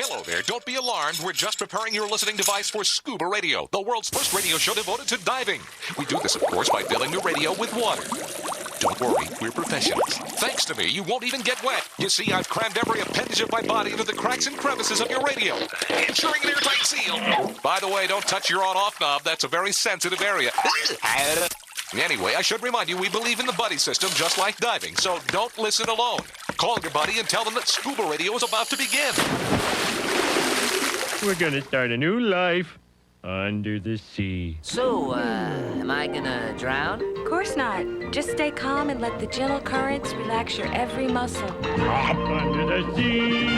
hello there. Don't be alarmed. We're just preparing your listening device for Scuba Radio, the world's first radio show devoted to diving. We do this, of course, by filling the radio with water. Don't worry, we're professionals. Thanks to me, you won't even get wet. You see, I've crammed every appendage of my body into the cracks and crevices of your radio, ensuring an airtight seal. By the way, don't touch your on-off knob. That's a very sensitive area. Anyway, I should remind you, we believe in the buddy system just like diving, so don't listen alone. Call your buddy and tell them that Scuba Radio is about to begin. We're gonna start a new life under the sea. So, am I gonna drown? Of course not. Just stay calm and let the gentle currents relax your every muscle. Under the sea,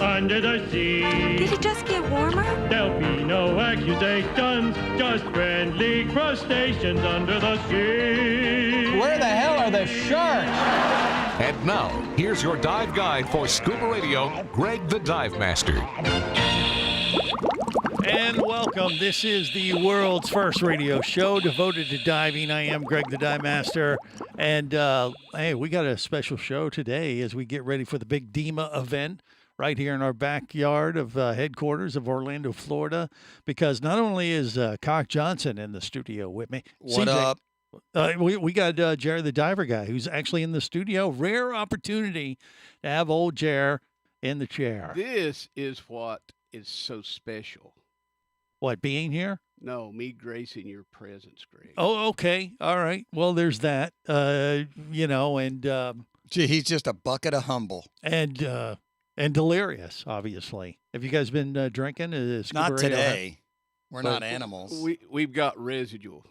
under the sea. Did it just get warmer? There'll be no accusations, just friendly crustaceans under the sea. Where the hell are the sharks? And now, here's your dive guide for Scuba Radio, Greg the Dive Master. And welcome. This is the world's first radio show devoted to diving. I am Greg the Dive Master. And, hey, we got a special show today as we get ready for the big DEMA event right here in our backyard of headquarters of Orlando, Florida. Because not only is Cock Johnson in the studio with me. What up? We got Jerry the Diver Guy, who's actually in the studio. Rare opportunity to have old Jer in the chair. This is what is so special. What, being here? No, me gracing your presence, Greg. Oh, okay. All right. Well, there's that, and Gee, he's just a bucket of humble. and delirious, obviously. Have you guys been drinking? Not today. We're not animals. We've got residual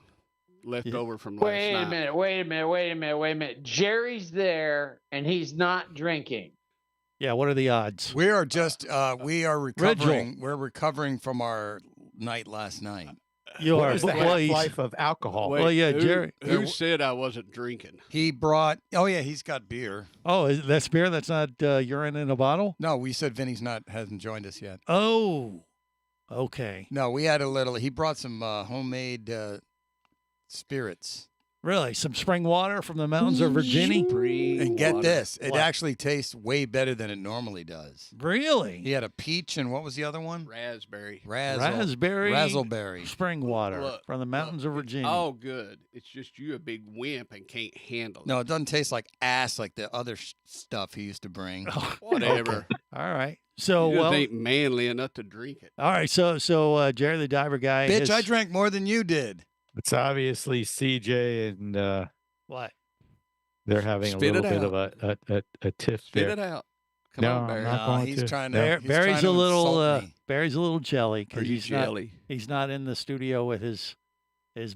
left over from last night. Wait a minute. Jerry's there, and he's not drinking. Yeah, what are the odds? We are just we are recovering. Ritual. We're recovering from our night last night. You What are. is the Well, he's- half-life of alcohol? Wait, Well, yeah, who, Jerry- Who said I wasn't drinking? He brought. Oh yeah, he's got beer. Oh, that's beer? That's not urine in a bottle? No, we said Vinny's hasn't joined us yet. Oh, okay. No, we had a little. He brought some homemade spirits. Really? Some spring water from the mountains of Virginia? And get water. this, it What? actually tastes way better than it normally does. Really? He had a peach and what was the other one? Raspberry. Raspberry Razzleberry. spring water Look, from the mountains of Virginia. Oh, good. It's just you a big wimp and can't handle it. No, it doesn't taste like ass like the other stuff he used to bring. Whatever. All right. So, You just well, ain't manly enough to drink it. all right. So, Jerry the Diver Guy. Bitch, has- I drank more than you did. It's obviously CJ, and What? they're having Spit a it little bit of a tiff Spit there. it out. Come No, on, I'm Barry. not No, going he's to. trying No. to. he's Barry's trying to a little. insult me. Barry's a little jelly Are because you he's jelly? he's not in the studio with his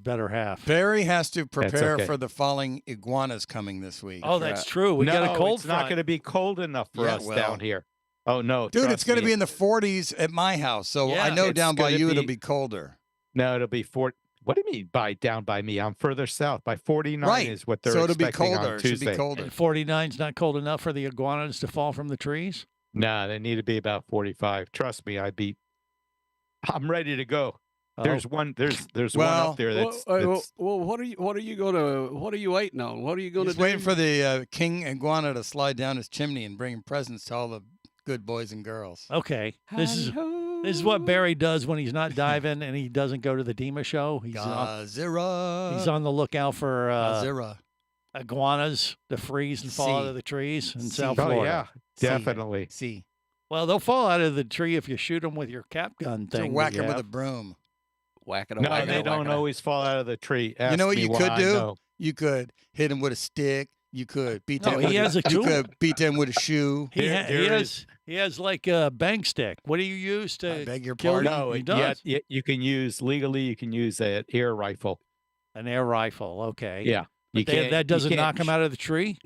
better half. Barry has to prepare okay. for the falling iguanas coming this week. Oh, that's true. We no, got a cold it's not front. going to be cold enough for Yeah, us well. down here. Oh no, Dude, trust it's going to me. be in the 40s at my house, so Yeah. I know It's down by gonna you it'll be- be colder. No, it'll be What do you mean by down by me? I'm further south. By 49 Right. is what they're So it'll be expecting colder. on It should Tuesday. be colder. And 49's not cold enough for the iguanas to fall from the trees? No, they need to be about 45. Trust me, I'm ready to go. Oh. There's one one Well, up there that's, Well, what are you waiting on? What are you gonna He's do? waiting for the king iguana to slide down his chimney and bring presents to all the good boys and girls. Okay. This is what Barry does when he's not diving and he doesn't go to the DEMA show. He's Gazira. on the lookout for Gazira. iguanas to freeze and fall out See. of the trees in See. South oh Florida. yeah, definitely. See. Well, they'll fall out of the tree if you shoot them with your cap gun So thing. whack that you him with a have. broom. Whack it. No, whack they it, don't whack it. always fall out of the tree. Ask You know what me you why could I do? know. You could hit him with a stick. You could beat No, him. he with has a You tool. could beat him with a shoe. He There has like a bang stick. What do you use to I beg your kill pardon. them? No, He yeah, does. you can use legally. You can use an air rifle. An air rifle? Okay. Yeah, you But can't. that you doesn't can't knock them out of the tree.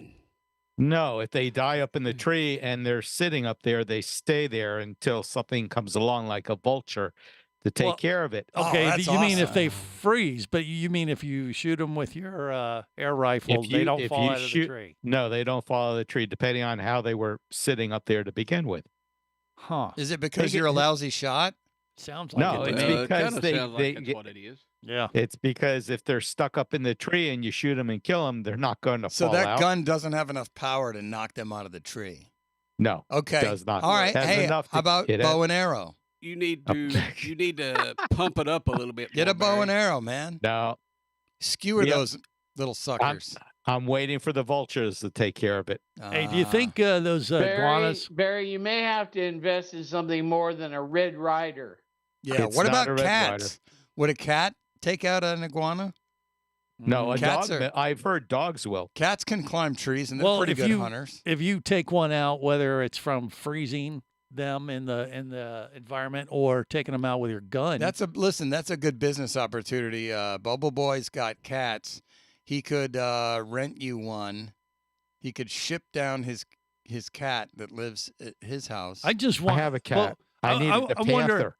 No, if they die up in the tree and they're sitting up there, they stay there until something comes along, like a vulture, to take Well, care of it. Oh, Okay, that's you mean if awesome. they freeze, but you mean if you shoot them with your air rifle, If they you- don't if fall you out of the shoot- tree. No, they don't fall out of the tree, depending on how they were sitting up there to begin with. Huh. Is it because Take it- you're a lousy shot? Sounds like No, it to it's me. because kinda they- sounds like they that's get- what it is. Yeah. It's because if they're stuck up in the tree and you shoot them and kill them, they're not going to So fall that out. gun doesn't have enough power to knock them out of the tree. No. Okay. Does not. All right. Has Hey, enough how to about get bow and arrow? You need to pump it up a little bit. Get more, a bow and Barry. arrow, man. No. Skewer Yep. those little suckers. I'm waiting for the vultures to take care of it. Hey, do you think those iguanas? Barry, you may have to invest in something more than a Red Rider. Yeah. It's What not a about red cats? Would a cat take out an iguana? No, a Cats dog. I've heard dogs will. Cats can climb trees, and they're pretty good hunters. If you take one out, whether it's from freezing them in the environment or taking them out with your gun, That's a good business opportunity. Bubble Boy's got cats. He could rent you one. He could ship down his cat that lives at his house. I just I want. have a cat. Well, I need a I panther. wonder.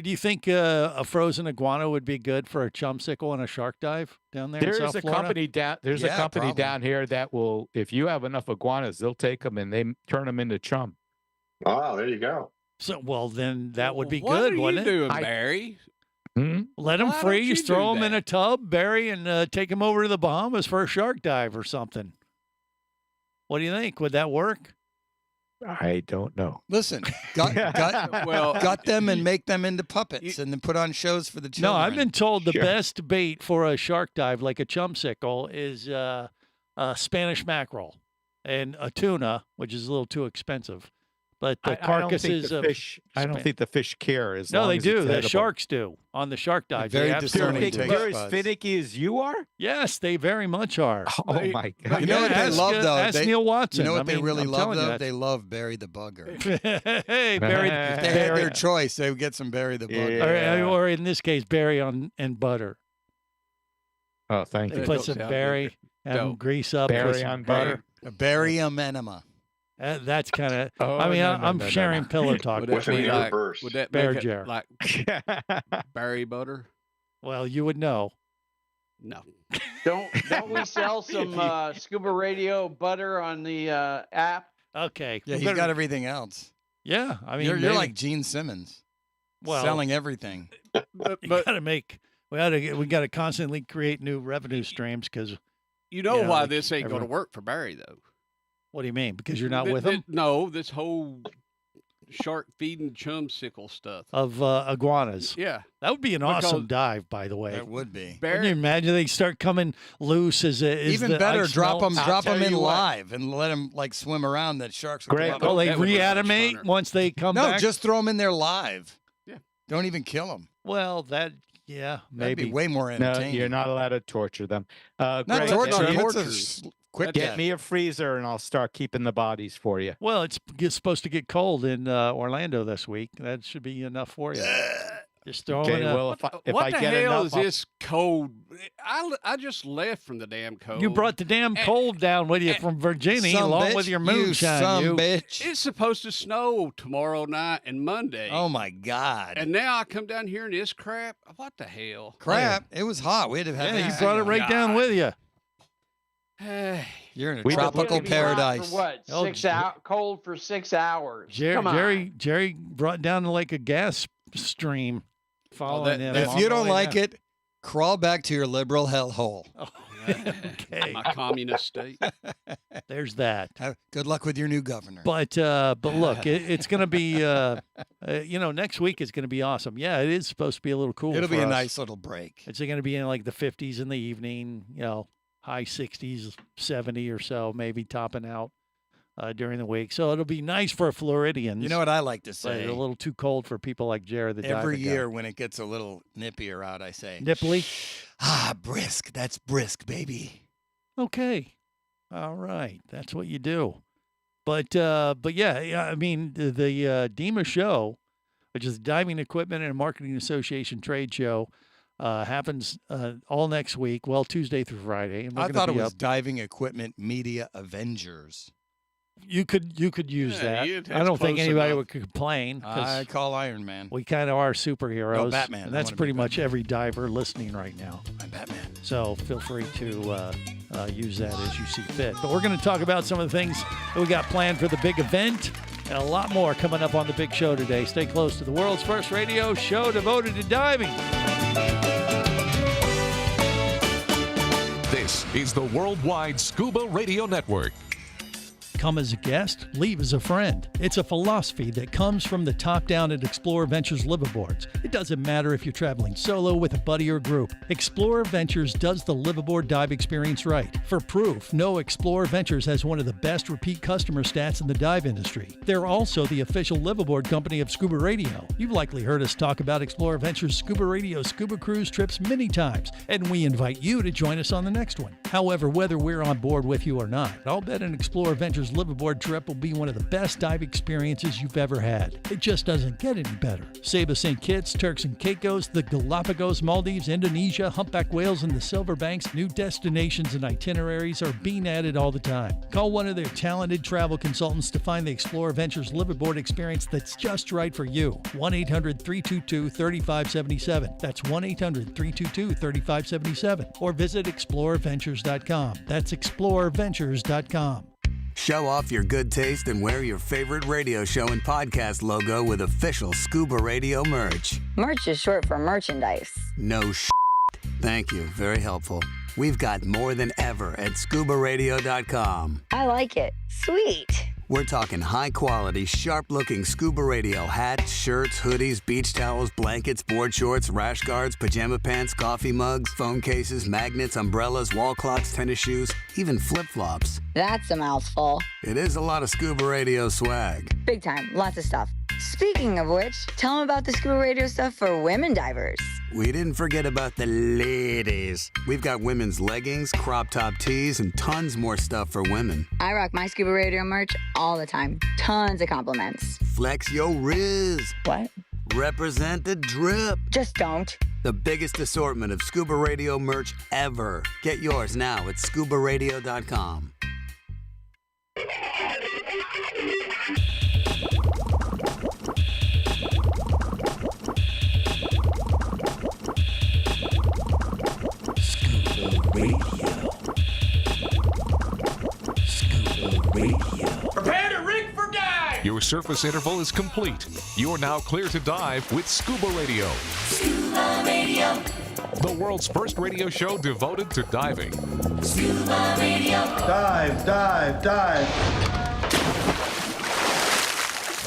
Do you think a frozen iguana would be good for a chumsicle and a shark dive down there? in There's South a Florida? company down. There's a Yeah, company probably. down here that will, if you have enough iguanas, they'll take them and they turn them into chum. Oh, there you go. So, well, then that would be What good, are wouldn't you it? doing, Barry? Let them Why don't freeze, you throw do them in that? a tub, Barry, and take them over to the Bahamas for a shark dive or something. What do you think? Would that work? I don't know. Listen, gut them and make them into puppets, and then put on shows for the children. No, I've been told the Sure. best bait for a shark dive, like a chumsicle, is Spanish mackerel and a tuna, which is a little too expensive. But the carcasses of fish. I don't think the fish care as no, long they as do. it's The edible. sharks do on the shark dives. very They absolutely discerning do. taste They're as buds. finicky as you are. Yes, they very much are. Oh my god! You know what they ask, love though? Ask Neil Watson. You know what I they mean, really I'm love telling you though? that. They love Barry the Bugger. Hey, Barry. If they had their choice, they would get some Barry the Bugger. Yeah. Or in this case, Barry and butter. Oh, thank They you. put don't some sound Barry and Don't. grease up Berry with some on butter. butter. A Barry enema. That's kind of. Oh, I mean, no, no, I'm no, no, sharing no. pillow talk. Would What's that in be the like? reverse? Would that Bear make it jar. like Barry butter? Well, you would know. No. Don't we sell some Scuba Radio butter on the app? Okay. Yeah, we he's better- got everything else. Yeah, I mean, You're maybe- like Gene Simmons, well, selling everything. But you got to make. We got to constantly create new revenue streams because. you know Yeah, why like this ain't going to everyone- work for Barry though. What do you mean? Because you're not Th- with th- them No, this whole shark feeding chumsicle stuff. of iguanas. Yeah, That would be an awesome Because dive, by the way. That would be. Wouldn't you Barry. imagine they start coming loose as Even the better, ice drop melts? them tell in you what. live and let them like swim around. That sharks will Great. come up. Well, they That would be much reanimate funner. once they come No, back. just throw them in there live. Yeah. Don't even kill them. Well, yeah, That'd maybe. be way more No, entertaining. you're not allowed to torture them. Not Greg, torture. you- It's a torture. quick Get death. me a freezer and I'll start keeping the bodies for you. Well, it's supposed to get cold in Orlando this week. That should be enough for you. Just throw Okay, in a- well, if What I the get hell enough, is I'll- this cold? I just left from the damn cold. You brought the damn cold down with you from Virginia, Some along bitch, with your you moonshine. some You. bitch. It's supposed to snow tomorrow night and Monday. Oh my God. And now I come down here and this crap. What the hell? Crap! It was hot. We had to have. Yeah, you AC brought it on. right down with you. Hey, You're in a We- tropical It's gonna be hot paradise. For what? Oh, 6 hours? Cold for 6 hours. Come on. Jerry brought down like a gas stream following him. If all you the don't way like down. it, crawl back to your liberal hellhole. Okay, my communist state. there's that. Good luck with your new governor. But look, it's going to be next week is going to be awesome. Yeah, it is supposed to be a little cool. It'll for be a us. nice little break. It's going to be in like the 50s in the evening. High 60s, 70 or so, maybe topping out during the week. So it'll be nice for Floridians. You know what I like to But say? a little too cold for people like Jared the Every diving guy. year when it gets a little nippier out, I say, Nipply. brisk. That's brisk, baby. Okay. All right. That's what you do. But yeah, I mean, the DEMA show, which is the Diving Equipment and Marketing Association trade show, happens all next week. Well, Tuesday through Friday. And we're I gonna thought it be was up. Diving Equipment Media Avengers. You could use Yeah, that. that's I don't think close anybody enough. would complain because I call Iron Man. we kind of are superheroes. Batman. And I that's wanna be pretty much Batman. every diver listening right now. I'm Batman. So feel free to use that as you see fit. But we're going to talk about some of the things that we got planned for the big event and a lot more coming up on the big show today. Stay close to the world's first radio show devoted to diving. This is the Worldwide Scuba Radio Network. Come as a guest, leave as a friend. It's a philosophy that comes from the top down at Explorer Ventures liveaboards. It doesn't matter if you're traveling solo, with a buddy, or group. Explorer Ventures does the liveaboard dive experience right. For proof, know Explorer Ventures has one of the best repeat customer stats in the dive industry. They're also the official liveaboard company of Scuba Radio. You've likely heard us talk about Explorer Ventures Scuba Radio scuba cruise trips many times, and we invite you to join us on the next one. However, whether we're on board with you or not, I'll bet an Explorer Ventures liveaboard trip will be one of the best dive experiences you've ever had. It just doesn't get any better. Saba St. Kitts, Turks and Caicos, the Galapagos, Maldives, Indonesia, humpback whales, and the Silver Banks, new destinations and itineraries are being added all the time. Call one of their talented travel consultants to find the Explorer Ventures liveaboard experience that's just right for you. 1-800-322-3577. That's 1-800-322-3577. Or visit explorerventures.com. That's explorerventures.com. Show off your good taste and wear your favorite radio show and podcast logo with official Scuba Radio merch. Merch is short for merchandise. No Thank you. Very helpful. We've got more than ever at ScubaRadio.com. I like it. Sweet. We're talking high-quality, sharp-looking Scuba Radio hats, shirts, hoodies, beach towels, blankets, board shorts, rash guards, pajama pants, coffee mugs, phone cases, magnets, umbrellas, wall clocks, tennis shoes, even flip-flops. That's a mouthful. It is a lot of Scuba Radio swag. Big time. Lots of stuff. Speaking of which, tell them about the Scuba Radio stuff for women divers. We didn't forget about the ladies. We've got women's leggings, crop top tees, and tons more stuff for women. I rock my Scuba Radio merch all the time. Tons of compliments. Flex your riz. What? Represent the drip. Just don't. The biggest assortment of Scuba Radio merch ever. Get yours now at ScubaRadio.com. Prepare to rig for dive! Your surface interval is complete. You're now clear to dive with Scuba Radio. Scuba Radio. The world's first radio show devoted to diving. Scuba Radio. Dive, dive, dive.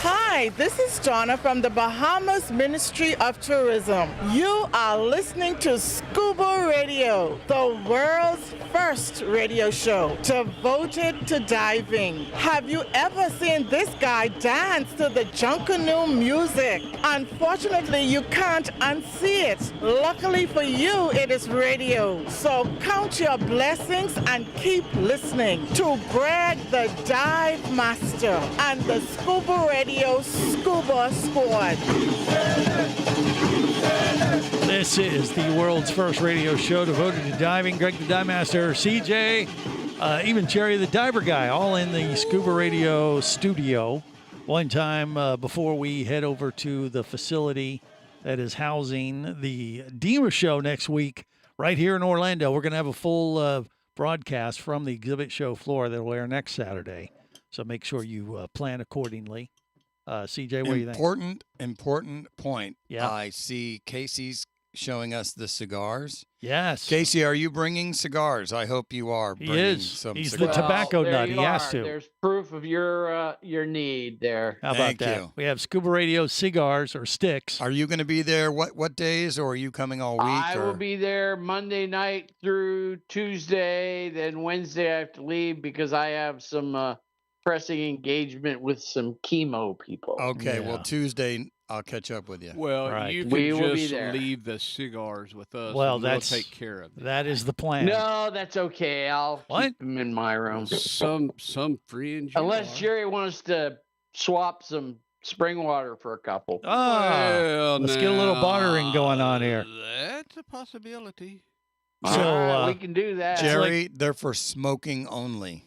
Hi, this is Donna from the Bahamas Ministry of Tourism. You are listening to Scuba Radio, the world's first radio show devoted to diving. Have you ever seen this guy dance to the Junkanoo music? Unfortunately, you can't unsee it. Luckily for you, it is radio. So count your blessings and keep listening to Greg the Dive Master and the Scuba Radio Scuba Squad. This is the world's first radio show devoted to diving. Greg the Dive Master, CJ, even Jerry the Diver Guy, all in the Scuba Radio studio. One time before we head over to the facility that is housing the DEMA show next week, right here in Orlando. We're going to have a full broadcast from the exhibit show floor that will air next Saturday. So make sure you plan accordingly. CJ, what do you think? Important point. Yeah. I see Casey's showing us the cigars. Yes. Casey, are you bringing cigars? I hope you are. He bringing is. Some He's cigars. the tobacco there nut. you He has are. to. There's proof of your need there. How about Thank that? you. We have Scuba Radio cigars or sticks. Are you going to be there? What days, or are you coming all week? I or? will be there Monday night through Tuesday. Then Wednesday I have to leave because I have some pressing engagement with some chemo people. Okay, well, Tuesday I'll catch up with you. Well, Right. you We can will be just there. leave the cigars with us. Well, and that's we'll take care of it. That is the plan. No, that's okay. I'll What? keep them in my room. Some free and Unless Jerry wants to swap some spring water for a couple. Ah, let's get a little bartering going on here. That's a possibility. So All right, we can do that. Jerry, they're for smoking only.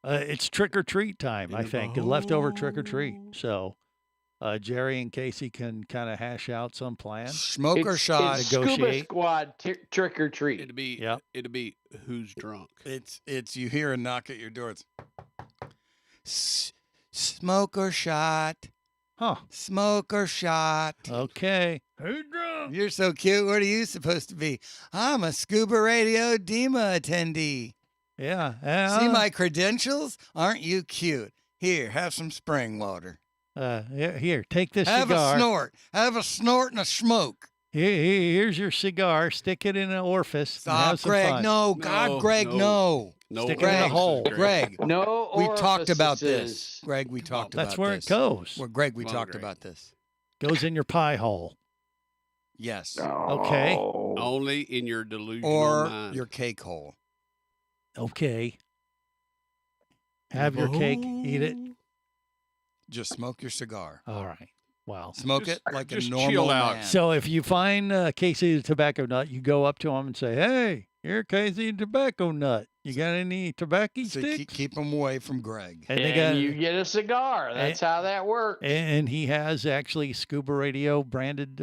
It's trick or treat time, I think. Leftover trick or treat. So Jerry and Casey can kind of hash out some plan. Smoke or shot. It's Scuba negotiate. Squad trick or treat. It'd be who's drunk. It's you hear a knock at your door. It's smoke or shot. Huh. Smoke or shot. Okay. Who's drunk? You're so cute. What are you supposed to be? I'm a Scuba Radio DEMA attendee. Yeah. See my credentials? Aren't you cute? Here, have some spring water. Here, take this Have cigar. a snort. Have a snort and a smoke. Here's your cigar. Stick it in an orifice. and have Stop, some Greg. fun. No, God, Greg, no. Stick it in a hole. Greg, No we talked about this. orifices. Greg, we talked about this. That's where it goes. Well, Greg, we Come on, talked Greg. about this. Goes in your pie hole. Yes. Okay. Only in your delusional Or mind. your cake hole. Okay. Have your cake. Eat it. Just smoke your cigar. All right. Wow. Smoke it like a just normal chill out. man. So if you find Casey the Tobacco Nut, you go up to him and say, "Hey, you're Casey the Tobacco Nut. You got any tobacco So sticks?" keep them away from Greg. And they And got, you get a cigar. That's how that works. and he has actually Scuba Radio branded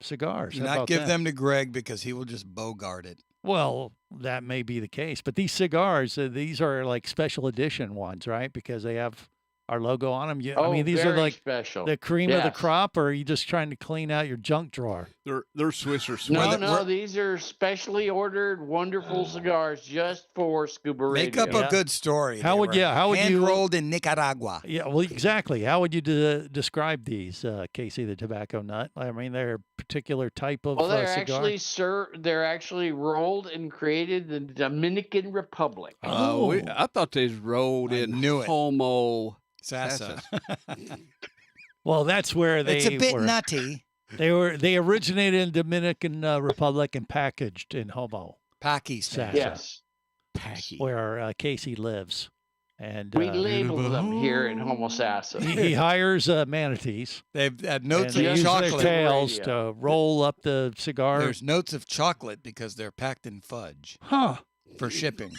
cigars. Do How not about give that? them to Greg because he will just bogart it. Well, that may be the case, but these cigars, these are like special edition ones, right? Because they have our logo on them. I mean, these are very like special. the cream of the Yes. crop, or are you just trying to clean out your junk drawer? They're Swiss or Swiss. No, these are specially ordered, wonderful cigars just for Scuba Make Radio. up a good story. How They would were you? How would you? hand rolled in Nicaragua? Yeah, well, exactly. How would you describe these, Casey the Tobacco Nut? I mean, they're a particular type of Well, they're cigar. they're actually rolled and created in the Dominican Republic. I thought they was rolled in knew it. Homo Sasa. Well, that's where they It's a bit were. nutty. They originated in Dominican Republic and packaged in Homo, Pakistan. Yes. where Casey lives. And We label them here in Homosassa. he hires manatees. They've had notes and they of use their chocolate. tails to roll up the cigar. There's notes of chocolate because they're packed in fudge. Huh. For shipping.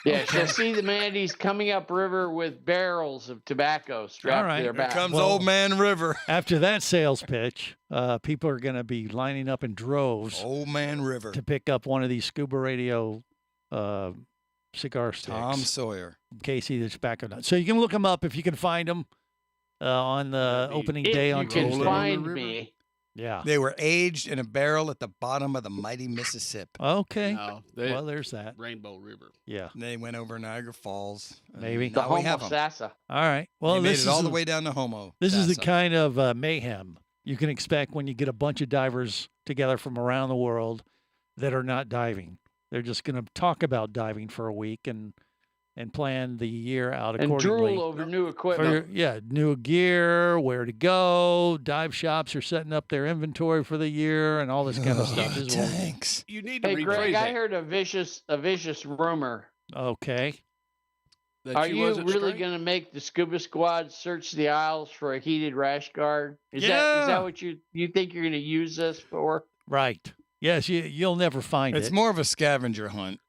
Yes, you'll see the manatees coming up river with barrels of tobacco strapped All right. to their Here back. comes Old Man River. After that sales pitch, people are going to be lining up in droves Old Man River. to pick up one of these Scuba Radio cigar sticks. Tom Sawyer. Casey the Tobacco Nut. So you can look them up if you can find them on the opening If day you on can Tuesday. find me. Yeah. They were aged in a barrel at the bottom of the mighty Mississippi. Okay. No, Well, there's that. Rainbow River. Yeah. They went over Niagara Falls. and Maybe. The Now we have 'em. Homosassa. All right. Well, They made this it all is the way down to Homo. This is the Sassa. kind of mayhem you can expect when you get a bunch of divers together from around the world that are not diving. They're just going to talk about diving for a week and plan the year out And accordingly. drool over new For equipment. new gear, where to go. Dive shops are setting up their inventory for the year and all this kind of stuff. This is what- Thanks. You need to Hey, rephrase Greg, that. I heard a vicious rumor. Okay. that Are she you wasn't really straight. going to make the scuba squad search the aisles for a heated rash guard? Is Yeah. that what you think you're going to use this for? Right. Yes, you'll never find It's it. more of a scavenger hunt.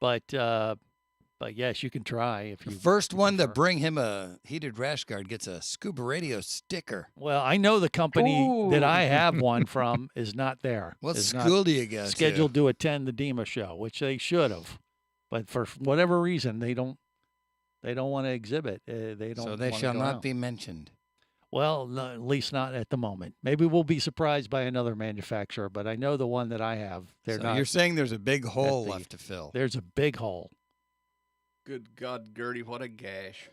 But yes, you can try if The you first one to prefer. bring him a heated rash guard gets a Scuba Radio sticker. Well, I know the company that I Ooh. have one from is not there. What is not school do you go scheduled to attend the DEMA show, which they should have, but for whatever reason they don't want to exhibit. They to? don't. So they wanna shall go not out. be mentioned. Well, no, at least not at the moment. Maybe we'll be surprised by another manufacturer, but I know the one that I have. They're So not. you're saying there's a big hole the- left to fill. There's a big hole. Good God, Gertie, what a gash.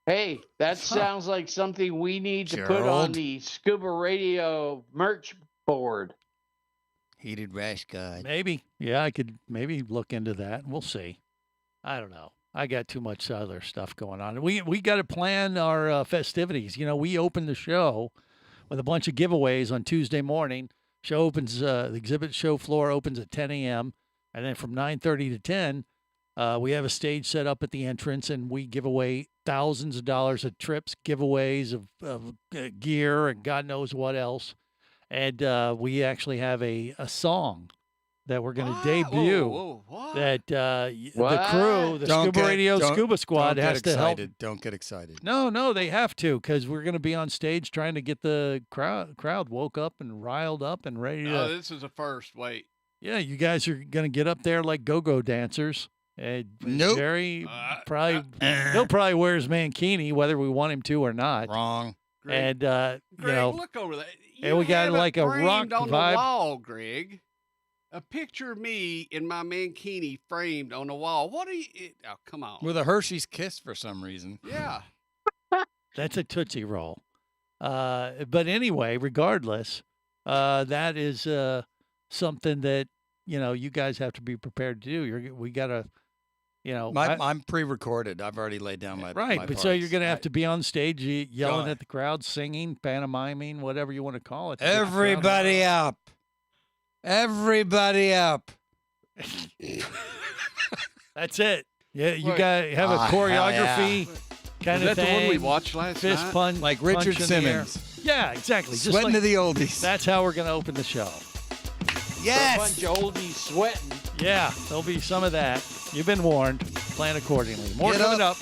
Hey, that sounds like something we need to put on Gerald? the Scuba Radio merch board. Heated rash guard. Maybe. Yeah, I could maybe look into that. We'll see. I don't know. I got too much other stuff going on. We got to plan our festivities. You know, we open the show with a bunch of giveaways on Tuesday morning. Show opens the exhibit show floor opens at 10 a.m. and then from 9:30 to 10, we have a stage set up at the entrance, and we give away thousands of dollars of trips, giveaways of gear, and God knows what else. And we actually have a song that we're going to debut. What? That the What? crew, the Scuba Radio Scuba Squad, has to help. Don't get excited. No, they have to, because we're going to be on stage trying to get the crowd woke up and riled up and ready to. Oh, this is a first. Wait. Yeah, you guys are going to get up there like go-go dancers. Nope. Jerry he'll probably wear his mankini whether we want him to or not. Wrong. And Greg, you Greg, know, look over that. and we got have it like a rock framed on vibe. the wall, Greg. A picture of me in my mankini framed on the wall. What are you? Oh, come on. With a Hershey's Kiss for some reason. Yeah. That's a Tootsie Roll. But anyway, regardless, that is something that, you guys have to be prepared to do. We got to, I'm pre-recorded. I've already laid down my right. my But so parts. you're going to have to be on stage yelling Go at the crowd, singing, pantomiming, whatever you want to call it. Everybody up. Everybody up. That's it. Yeah, you Wait. got have a choreography kind Is of that thing. the one we watched last Fist night? punch, Like punch Richard in the air. Simmons. Yeah, exactly. Sweating to the oldies. That's how we're going to open the show. Yes. A bunch of oldies sweating. Yeah, there'll be some of that. You've been warned. Plan accordingly. More Get coming up.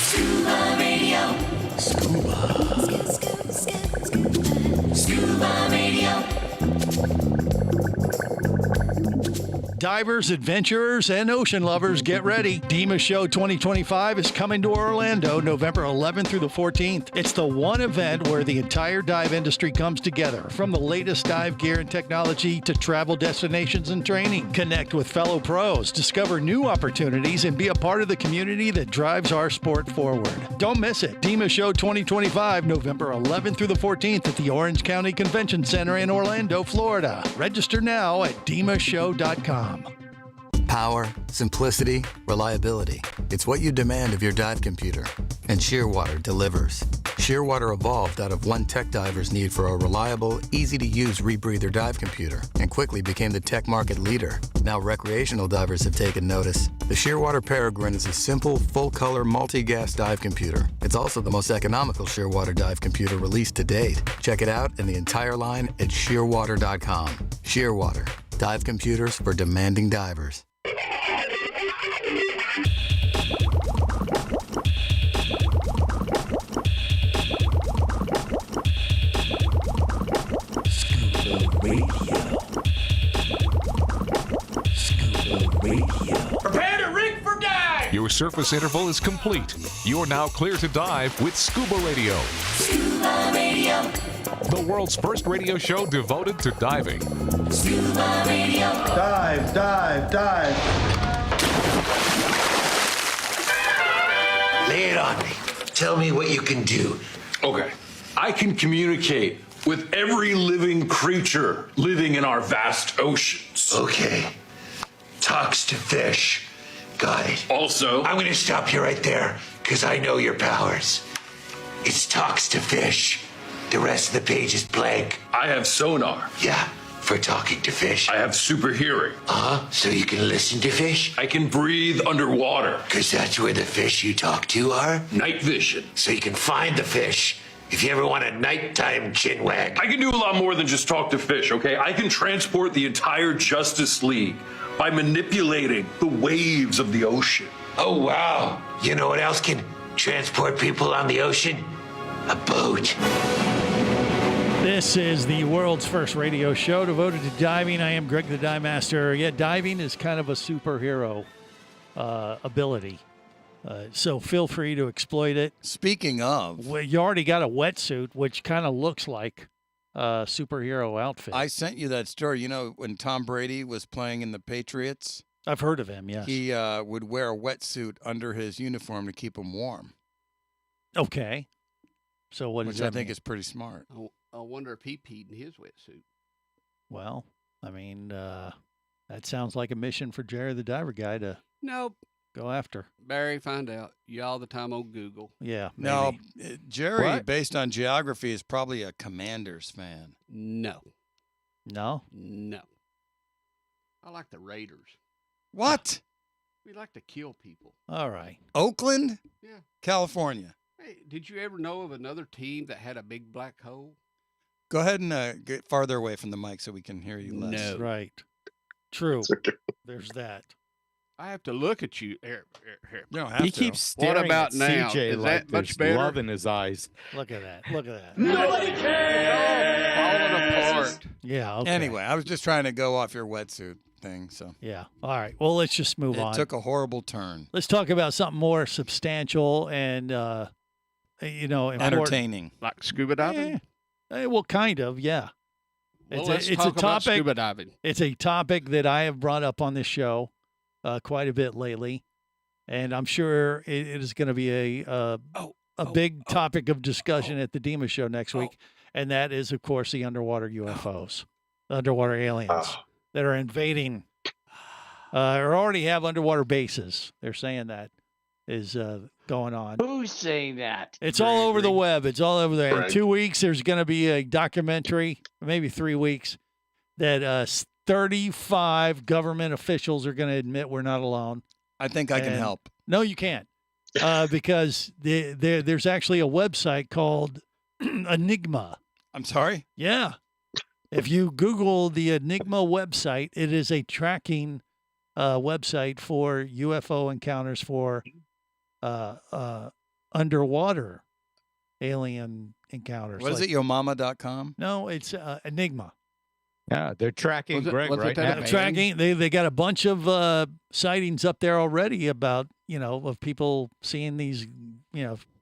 Scuba Radio. Scuba Radio. Divers, adventurers, and ocean lovers, get ready. DEMA Show 2025 is coming to Orlando November 11th through the 14th. It's the one event where the entire dive industry comes together, from the latest dive gear and technology to travel destinations and training. Connect with fellow pros, discover new opportunities, and be a part of the community that drives our sport forward. Don't miss it. DEMA Show 2025, November 11th through the 14th at the Orange County Convention Center in Orlando, Florida. Register now at demashow.com. Power, simplicity, reliability. It's what you demand of your dive computer. And Shearwater delivers. Shearwater evolved out of one tech diver's need for a reliable, easy-to-use rebreather dive computer and quickly became the tech market leader. Now recreational divers have taken notice. The Shearwater Peregrine is a simple, full-color, multi-gas dive computer. It's also the most economical Shearwater dive computer released to date. Check it out and the entire line at shearwater.com. Shearwater. Dive computers for demanding divers. Prepare to rig for dive! Your surface interval is complete. You're now clear to dive with Scuba Radio. Scuba Radio. The world's first radio show devoted to diving. Scuba Radio. Dive, dive, dive. Lay it on me. Tell me what you can do. Okay. I can communicate with every living creature living in our vast oceans. Okay. Talks to fish. Got it. Also, I'm going to stop you right there because I know your powers. It's talks to fish. The rest of the page is blank. I have sonar. Yeah, for talking to fish. I have super hearing. So you can listen to fish? I can breathe underwater. Because that's where the fish you talk to are? Night vision. So you can find the fish if you ever want a nighttime chinwag. I can do a lot more than just talk to fish, okay? I can transport the entire Justice League by manipulating the waves of the ocean. Oh, wow. You know what else can transport people on the ocean? A boat. This is the world's first radio show devoted to diving. I am Greg the Dive Master. Yeah, diving is kind of a superhero ability. So feel free to exploit it. Speaking of, well, you already got a wetsuit, which kind of looks like a superhero outfit. I sent you that story. You know, when Tom Brady was playing in the Patriots? I've heard of him, yes. He would wear a wetsuit under his uniform to keep him warm. Okay. So what does Which that I think mean? is pretty smart. I wonder if he peed in his wetsuit. Well, I mean, that sounds like a mission for Jerry the Diver Guy to Nope. go after. Barry, find out. You all the time on Google. Yeah. No, maybe. Jerry, What? based on geography, is probably a Commanders fan. No. No? No. I like the Raiders. What? We like to kill people. All right. Oakland? Yeah. California. Hey, did you ever know of another team that had a big black hole? Go ahead and get farther away from the mic so we can hear you less. No. Right. True. There's that. I have to look at you. Here. You don't have He to. keeps staring What about at now? CJ Is like that much there's better? love in his eyes. Look at that. Look at that. Nobody cares. Falling apart. Yeah. Okay. Anyway, I was just trying to go off your wetsuit thing. So Yeah. All right. Well, let's just move it on. took a horrible turn. Let's talk about something more substantial and important. Entertaining. Like scuba diving? Well, kind of, yeah. Well, let's talk about scuba diving. It's a topic that I have brought up on this show quite a bit lately, and I'm sure it is going to be a big topic of discussion at the DEMA show next week, and that is, of course, the underwater UFOs, underwater aliens that are invading or already have underwater bases. They're saying that is going on. Who's saying that? It's all over the web. It's all over there. In Greg. 2 weeks, there's going to be a documentary, maybe 3 weeks, that 35 government officials are going to admit we're not alone. I think I can help. No, you can't, because there's actually a website called Enigma. I'm sorry? Yeah. If you Google the Enigma website, it is a tracking website for UFO encounters for underwater alien encounters. What is it, yomama.com? No, it's Enigma. Yeah, they're tracking Greg right now. Tracking. They got a bunch of sightings up there already about, of people seeing these,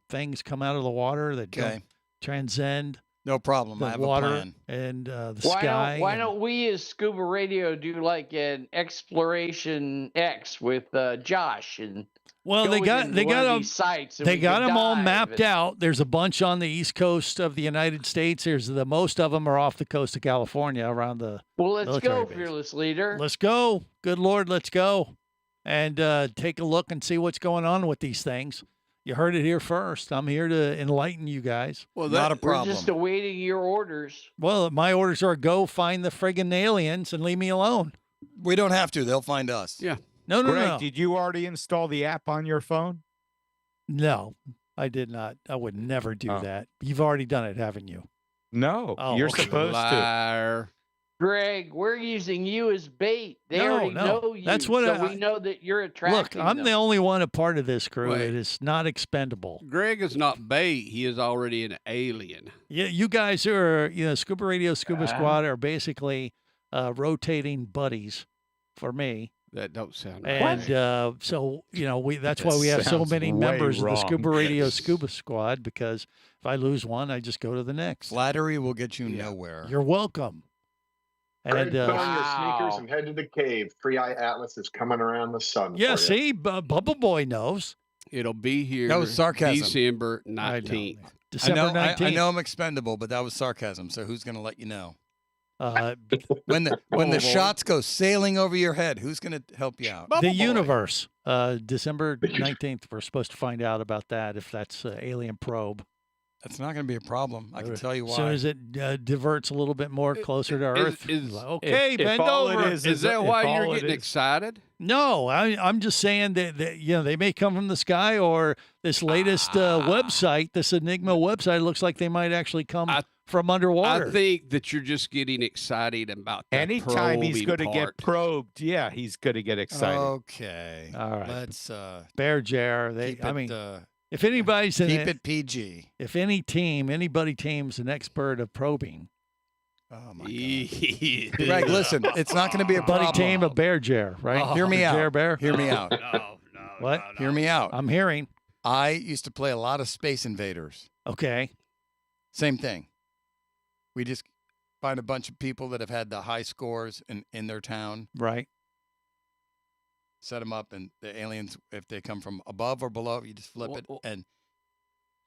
things come out of the water that don't transcend. No problem. I The have water a plan. and the sky. Why don't we as Scuba Radio do like an Exploration X with Josh and Well, they got them. sites. They got them all mapped out. There's a bunch on the east coast of the United States. There's most of them are off the coast of California around the. Well, let's military go, base. fearless leader. Let's go. Good Lord, let's go, and take a look and see what's going on with these things. You heard it here first. I'm here to enlighten you guys. Well, Not a problem. We're just awaiting your orders. Well, my orders are go find the friggin' aliens and leave me alone. We don't have to. They'll find us. Yeah. No, Greg, did you already install the app on your phone? No, I did not. I would never do that. You've already done it, haven't you? No, Oh, you're okay. supposed to. Liar. Greg, we're using you as bait. They No, already no. know you. That's what so I- we know that you're attracting Look, I'm them. the only one a part of this crew Wait. that is not expendable. Greg is not bait. He is already an alien. Yeah, you guys are, Scuba Radio, Scuba Uh-huh. Squad are basically rotating buddies for me. That don't sound right. And so, that's why we have so sounds many way members of the wrong. Scuba Radio Scuba Squad, because if I lose one, I just go to the next. Flattery will get you nowhere. You're welcome. Greg, And put on your Wow. sneakers and head to the cave. Three Eye Atlas is coming around the sun. yeah, for you. see, Bubba Boy knows. It'll be here. That was sarcasm. December I know. 19th. December I 19th. I know I'm expendable, but that was sarcasm. So who's going to let you know? Uh, When the boy. shots go sailing over your head, who's going to help you out? the universe, December 19th. We're supposed to find out about that, if that's alien probe. That's not going to be a problem. I can tell you why. As soon as it diverts a little bit more closer to Earth. is- like, okay, if bend all it over. Is that why you're getting excited? No, I'm just saying that they may come from the sky, or this latest website, this Enigma website, looks like they might actually come from underwater. I think that you're just getting excited about that Anytime he's going going to get probed, yeah, he's going to get excited. Okay. All right. Let's Bear Jar. keep it, If anybody's in keep it, it PG. if anybody team's an expert of probing, Oh my God. Greg, listen, it's not going to be a buddy problem. team of Bear Jar, right? Hear me Jar out. Bear. Hear me out. What? Hear me out. I'm hearing. I used to play a lot of Space Invaders. Okay. Same thing. We just find a bunch of people that have had the high scores in their town, Right. set them up, and the aliens, if they come from above or below, you just flip it and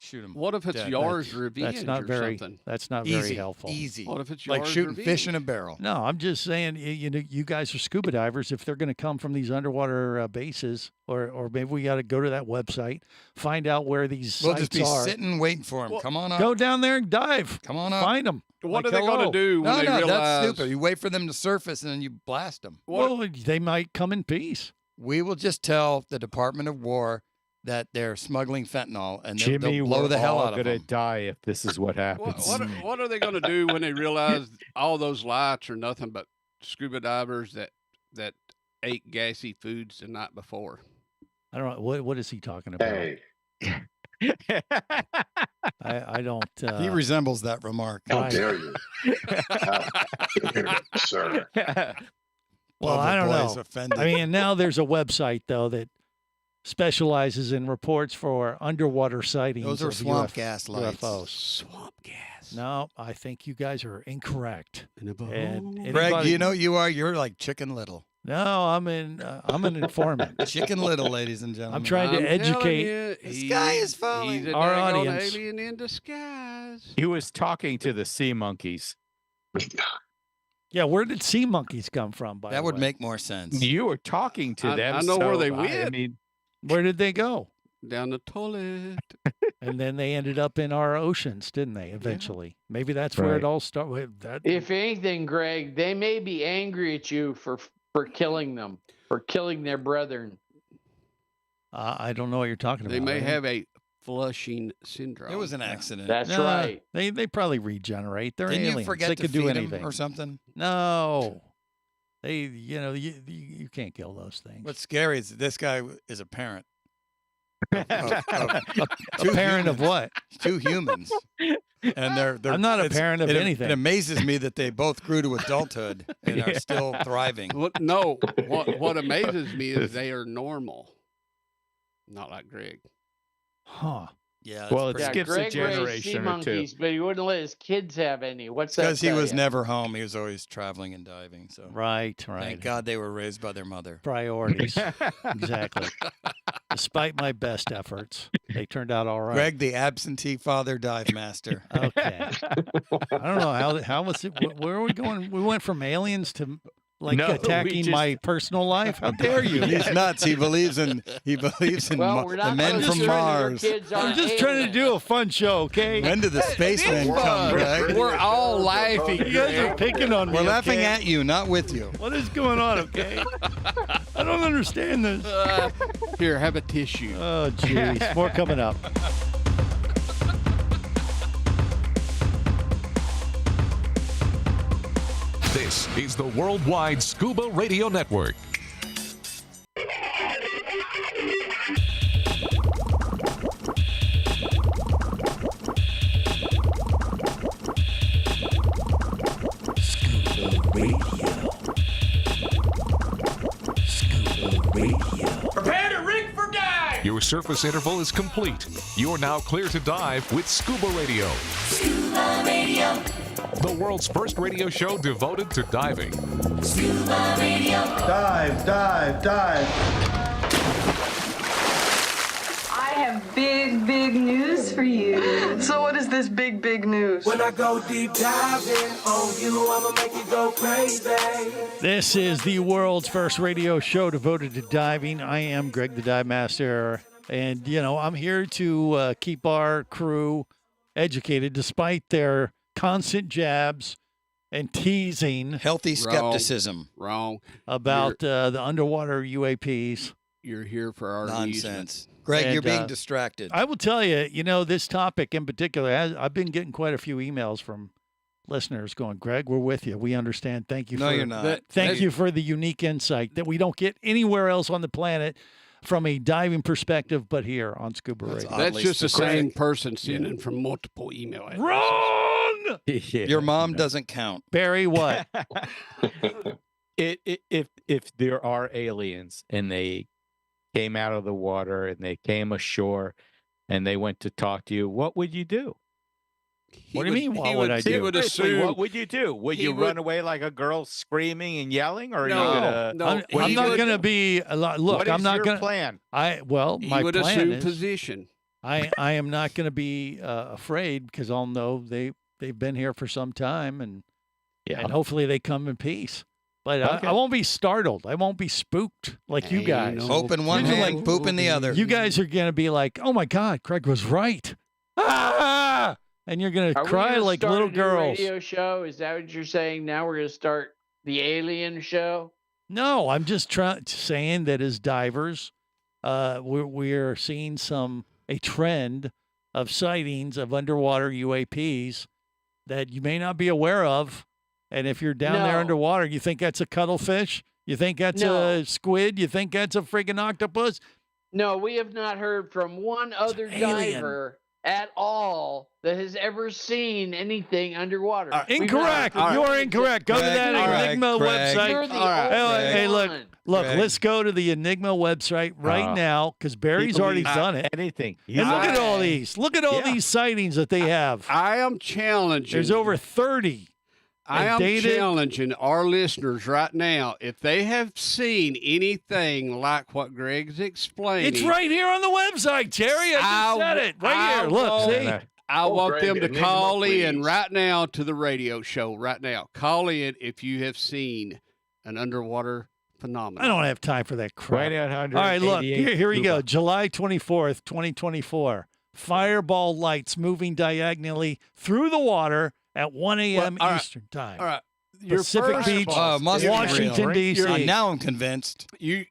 shoot them. What if it's yours revenge That's not or very. something? That's not Easy, very helpful. easy. What if it's like yours shooting revenge? fish in a barrel? No, I'm just saying, you guys are scuba divers. If they're going to come from these underwater bases, or maybe we got to go to that website, find out where these We'll sites just be are. sitting waiting for them. Come on up. Go down there and dive. Come on up. Find them. What are they going to do when No, they no, realize? that's stupid. You wait for them to surface and then you blast them. Well, they might come in peace. We will just tell the Department of War that they're smuggling fentanyl, and they'll Jimmy, blow we're the hell all out of gonna them. die if this is what happens. What are they going to do when they realize all those lights are nothing but scuba divers that ate gassy foods the night before? I don't know. What is he talking about? Hey, I don't. He resembles that remark. how Right. dare you? How dare you, sir. Well, I Bubba don't Boy is know. offended. I mean, now there's a website though that specializes in reports for underwater sightings. Those are of swamp gas lights. UFOs. Swamp gas. No, I think you guys are incorrect. And Greg, anybody- you know you are. You're like Chicken Little. No, I'm an informant. Chicken Little, ladies and gentlemen. I'm trying to I'm telling educate you, The sky is falling. He's a our daggone audience. alien in disguise. He was talking to the sea monkeys. Yeah, where did sea monkeys come from? By That the would way? make more sense. You were talking to I- them. I know where they so, I went. mean, Where did they go? Down the toilet. And then they ended up in our oceans, didn't they? Eventually, maybe that's where it Right. all started. That If anything, Greg, they may be angry at you for killing them, for killing their brethren. I don't know what you're talking about. They may I- have a flushing syndrome. It was an accident. That's Nah, right. They probably regenerate. They're Didn't aliens. you forget They to could do feed 'em anything or something? No, you can't kill those things. What's scary is this guy is a parent. A parent of what? Two humans. And they're I'm not a it's- parent of it, anything. It amazes me that they both grew to adulthood and are still thriving. No, what amazes me is they are normal. Not like Greg. Huh. Yeah. Well, it Yeah, skips a Greg raised sea generation or two. monkeys, but he wouldn't let his kids have any. What's that? Because he tell was ya? never home. He was always traveling and diving. So Right. thank God they were raised by their mother. Priorities. Exactly. Despite my best efforts, they turned out all right. Greg, the absentee father dive master. Okay. I don't know how was it? Where are we going? We went from aliens to like No, we attacking just- my personal life. How dare you? He's nuts. He believes in Well, we're the not men supposed from to turn to your Mars. kids I'm aren't just trying to aliens. do a fun show, okay? When did the spacemen come, Greg? We're all laughing. You guys are picking on me. We're laughing okay? at you, not with you. What is going on, okay? I don't understand this. Here, have a tissue. Oh, jeez. More coming up. This is the Worldwide Scuba Radio Network. Prepare to rig for dive! Your surface interval is complete. You're now clear to dive with Scuba Radio, Scuba Radio, the world's first radio show devoted to diving. Scuba Radio. Dive, dive, dive. I have big news for you. So what is this big news? When I go deep diving on you, I'ma make you go crazy. This is the world's first radio show devoted to diving. I am Greg the Dive Master, and I'm here to keep our crew educated despite their constant jabs and teasing. Healthy skepticism. Wrong. About the underwater UAPs. You're here for our Nonsense. amusement. Greg, And, you're being distracted. I will tell you, this topic in particular, I've been getting quite a few emails from listeners going, Greg, we're with you. We understand. Thank you. No, you're not. Thank you for the unique insight that we don't get anywhere else on the planet from a diving perspective, but here on Scuba Radio. That's just the same person sending from multiple email addresses. Wrong! Your mom doesn't count. Barry, what? If there are aliens and they came out of the water and they came ashore and they went to talk to you, what would you do? What do you mean, what would I do? He would Seriously, assume. what would you do? Would he you would- run away like a girl screaming and yelling, or are you No, gonna? no. I'm not going to be look. What I'm is not your going to. plan? My He would plan assume is position. I am not going to be afraid because I'll know they've been here for some time and hopefully they come in peace. But Okay. I won't be startled. I won't be spooked like you guys. Hope in one You're hand, like- poop in the other. You guys are going to be like, oh my God, Craig was right. Ah! And you're going to Are we cry gonna like start little a new girls. Radio show? Is that what you're saying? Now we're going to start the alien show. No, I'm just saying that as divers, we're seeing a trend of sightings of underwater UAPs that you may not be aware of. And if you're down there No. underwater, you think that's a cuttlefish? You think that's No. a squid? You think that's a friggin' octopus? No, we have not heard from one other alien. diver at all that has ever seen anything underwater. We've not Incorrect. heard You're from incorrect. Go to Greg, that Greg, Enigma Greg. website. You're the Hey, only hey, look. one. Look, Greg. let's go to the Enigma website right now because Barry's People already believe done it. Anything. And look at all these. Look at all these sightings that they have. I am challenging. There's over 30. I and am dated. challenging our listeners right now. If they have seen anything like what Greg's explaining, It's right here on the website, Terry. I just said it. Right here. Look, see? I want Greg, them to Enigma, call in please. right now to the radio show. Right now, call in if you have seen an underwater phenomenon. I don't have time for that crap. 1-800. All right, look, here we go. Scuba. July 24th, 2024. Fireball lights moving diagonally through the water at 1 a.m. Well, all right. Eastern time. All right. Your Pacific first- Beach, must be Washington, real. D.C. Now I'm convinced. You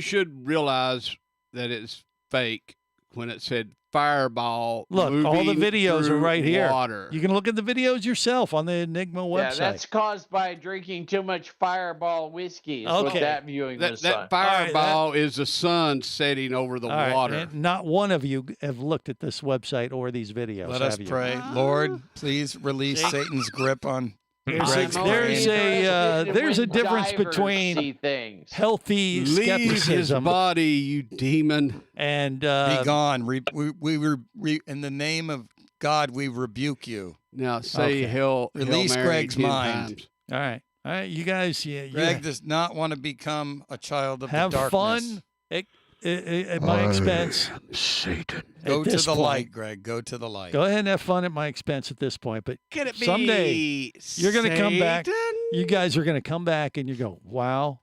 should realize that it's fake when it said fireball. Look, all the moving videos are through right here. Water. You can look at the videos yourself on the Enigma Yeah, website. that's caused by drinking too much Fireball whiskey. Is what Okay. that viewing was. That fireball is the sun setting over the All right, water. and not one of you have looked at this website or these videos. Let us have you? pray. Lord, please release Satan's grip on Greg's There's brain. there's a difference divers between see things. healthy Leave his skepticism body, you demon. and Be gone. In the name of God, we rebuke you. Now say Okay. Hail Release Mary Greg's 10 mind. times. all right, you guys, yeah, Greg does not want to become a child of have the darkness. fun at my expense. Satan. Go At to this the point. light, Greg. Go to the light. Go ahead and have fun at my expense at this point. But Can it be someday you're going to come back. Satan? You guys are going to come back and you go, wow,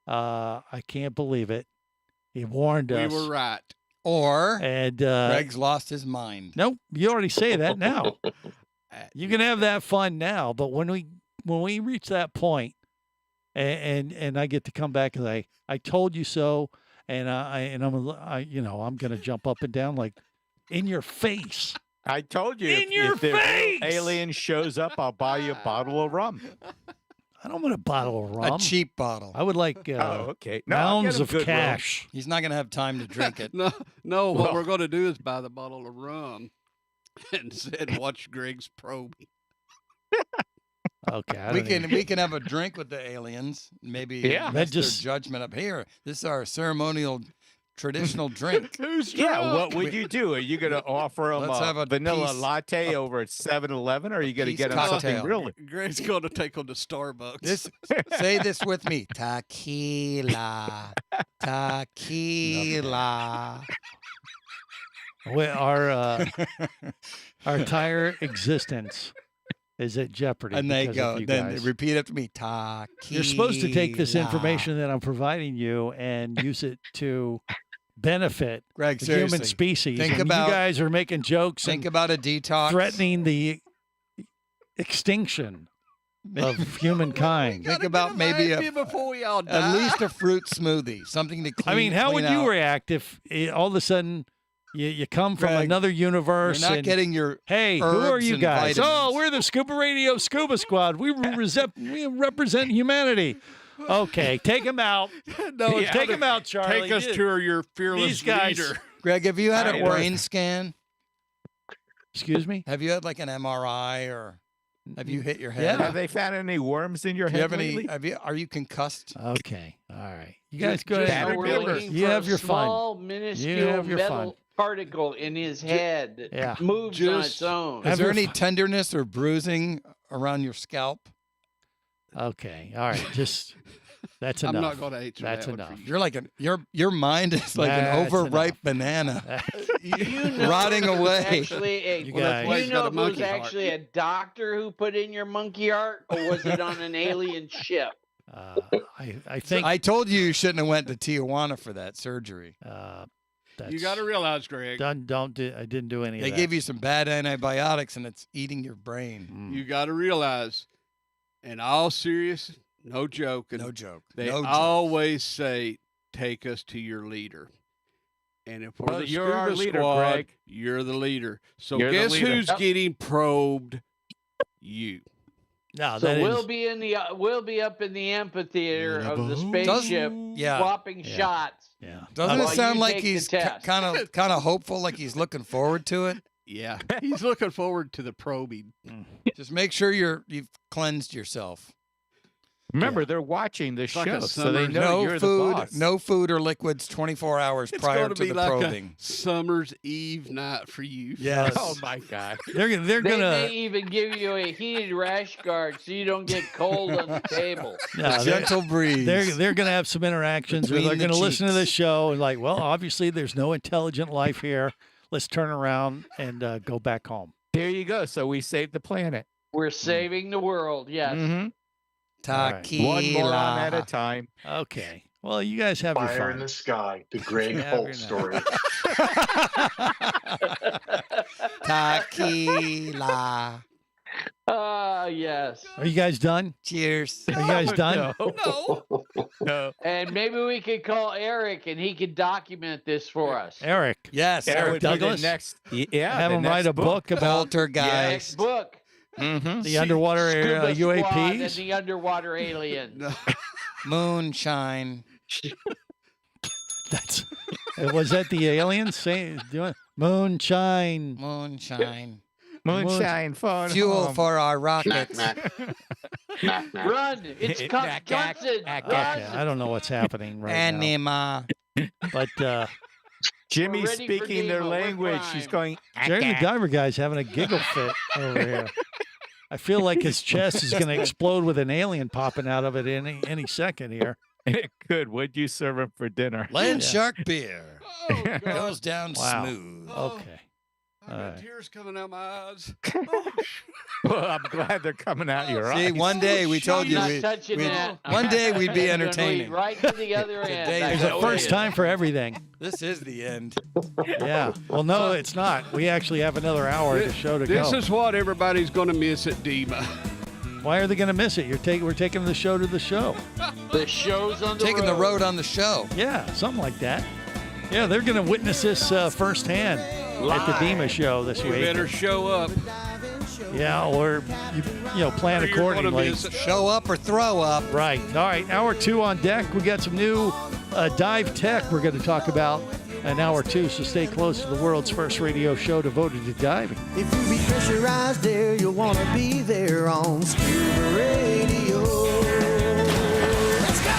I can't believe it. He warned We us. were right. Or And Greg's lost his mind. nope, you already say that now. You can have that fun now, but when we reach that point, and I get to come back and say, I told you so, and I'm gonna jump up and down like in your face. I told you. In your if the face! alien shows up, I'll buy you a bottle of rum. I don't want a bottle of rum. A cheap bottle. I would like Oh, okay. No, I'll get mounds him of good rum. cash. He's not going to have time to drink it. No, what Well- we're going to do is buy the bottle of rum and said, watch Greg's probing. Okay, I We don't can even- have a drink with the aliens. Maybe Yeah. that's their just- judgment up here. This is our ceremonial traditional drink. Who's Yeah, what would you do? Are you going to offer them Let's have a a vanilla piece- latte over at 7-Eleven, or are you going to peace get them something cocktail. real? Greg's going to take them to Starbucks. Say this with me. Tequila. Tequila. Our entire existence is at jeopardy. And they because go. of you Then guys. repeat after me. Tequila. You're supposed to take this information that I'm providing you and use it to benefit Greg, the seriously. human species. Think and about- you guys are making jokes Think and about a detox. threatening the extinction of humankind. Think about maybe before we all die. at least a fruit smoothie, something to clean. I mean, how would clean you out. react if all of a sudden you come from Greg, another universe? You're not and, getting your hey, who are herbs you and guys? Oh, vitamins. we're the Scuba Radio Scuba Squad. We represent humanity. Okay, take him out. No, Yeah. Take him out, Charlie. Take us to your fearless These guys. leader. Greg, have you had All a right, brain scan? Excuse me? Have you had like an MRI or have you hit your head? Yeah. Have they found any worms in your Do you head have any? lately? Are you concussed? Okay, all right. You guys Just- go just ahead. so we're Remember, looking you for have a your fun. small, You minuscule have your metal fun. particle in his head that Yeah. moves on its own. Is Have there your any fun. tenderness or bruising around your scalp? Okay, all right. Just that's I'm enough. not going to answer That's that one enough. for you. You're like your mind is like an That's overripe enough. banana, You know rotting it was away. Actually, You guys- you know it was actually a doctor who put in your monkey art, or was it on an alien ship? I think I told you shouldn't have went to Tijuana for that surgery. that's, You got to realize, Greg. I didn't do any They of that. gave you some bad antibiotics, and it's eating your brain. You got to realize, in all serious, no joking. No joke. They No joke. always say, "Take us to your leader." And if we're Well, the you're our scuba leader, squad, Greg. you're the leader. So You're the guess leader. who's Yep. getting probed? You. No, So that we'll is- be in the we'll be up in the amphitheater of the Does- spaceship, yeah. swapping Yeah. shots. yeah. Doesn't it While sound you like take the he's test. kind of hopeful, like he's looking forward to it? Yeah, he's looking forward to the probing. Just make sure you've cleansed yourself. Remember, they're watching the like show, a so they summer- know you're the boss. No food or liquids 24 hours It's prior going to be the like probing. a summer's eve night for you. Yes. Oh my God. They're They gonna. may even give you a heated rash guard so you don't get cold on the table. No, Gentle breeze. They're going to have some interactions. Where Between they're the going to listen to the cheeks. show and like, well, obviously there's no intelligent life here. Let's turn around and go back home. There you go. So we saved the planet. We're saving the world, yes. Mm-hmm. Tequila. One moron at a time. Okay. Well, you guys have your Fire in fun. the sky, the Greg Yeah, Holt we're not. story. Tequila. Yes. Are you guys done? Cheers. Are you guys done? No. And maybe we could call Eric and he could document this for us. Eric. Yes. That Eric would be the Douglas? next. Have him write a book about Next Poltergeist. book. Mm-hmm. the underwater Scuba Squad and UAPs. the underwater alien. Moonshine. That's was that the aliens saying moonshine? Moonshine. Moonshine phone. Fuel home. for our Knock, rockets. knock. Knock, knock. Run! It's Knack, knack, Johnson! knack, Run! knack. Okay, I don't know what's happening right now. Anima. But Jimmy's We're ready for speaking their Dima. We're language. She's prime. going. Jerry the Diver guy's having a giggle fit over here. I feel like his chest is going to explode with an alien popping out of it any second here. It could. Would you serve him for dinner? Land Yeah. shark beer. Oh, God. Goes down Wow. smooth. Okay. I All got right. tears coming out my eyes. Well, I'm glad they're coming out your See, eyes. one day we told you Not we, touching that. one day we'd be I'm gonna entertaining. lead right to the other end. Today There's is a first time for everything. This is the end. Yeah. Well, no, it's not. We actually have another hour of the show to This go. is what everybody's going to miss at Dima. Why are they going to miss it? We're taking the show to the show. The show's on the Taking the road on the show. Yeah, something like that. Yeah, they're going to witness this firsthand at the Dima show this We week. better show up. Yeah, or plan Or you're gonna accordingly. miss it. Show up or throw up. Right. All right. Hour 2 on deck. We got some new dive tech we're going to talk about in hour 2. So stay close to the world's first radio show devoted to diving. If you be pressurized there, you'll want to be there on Scuba Radio. Let's go!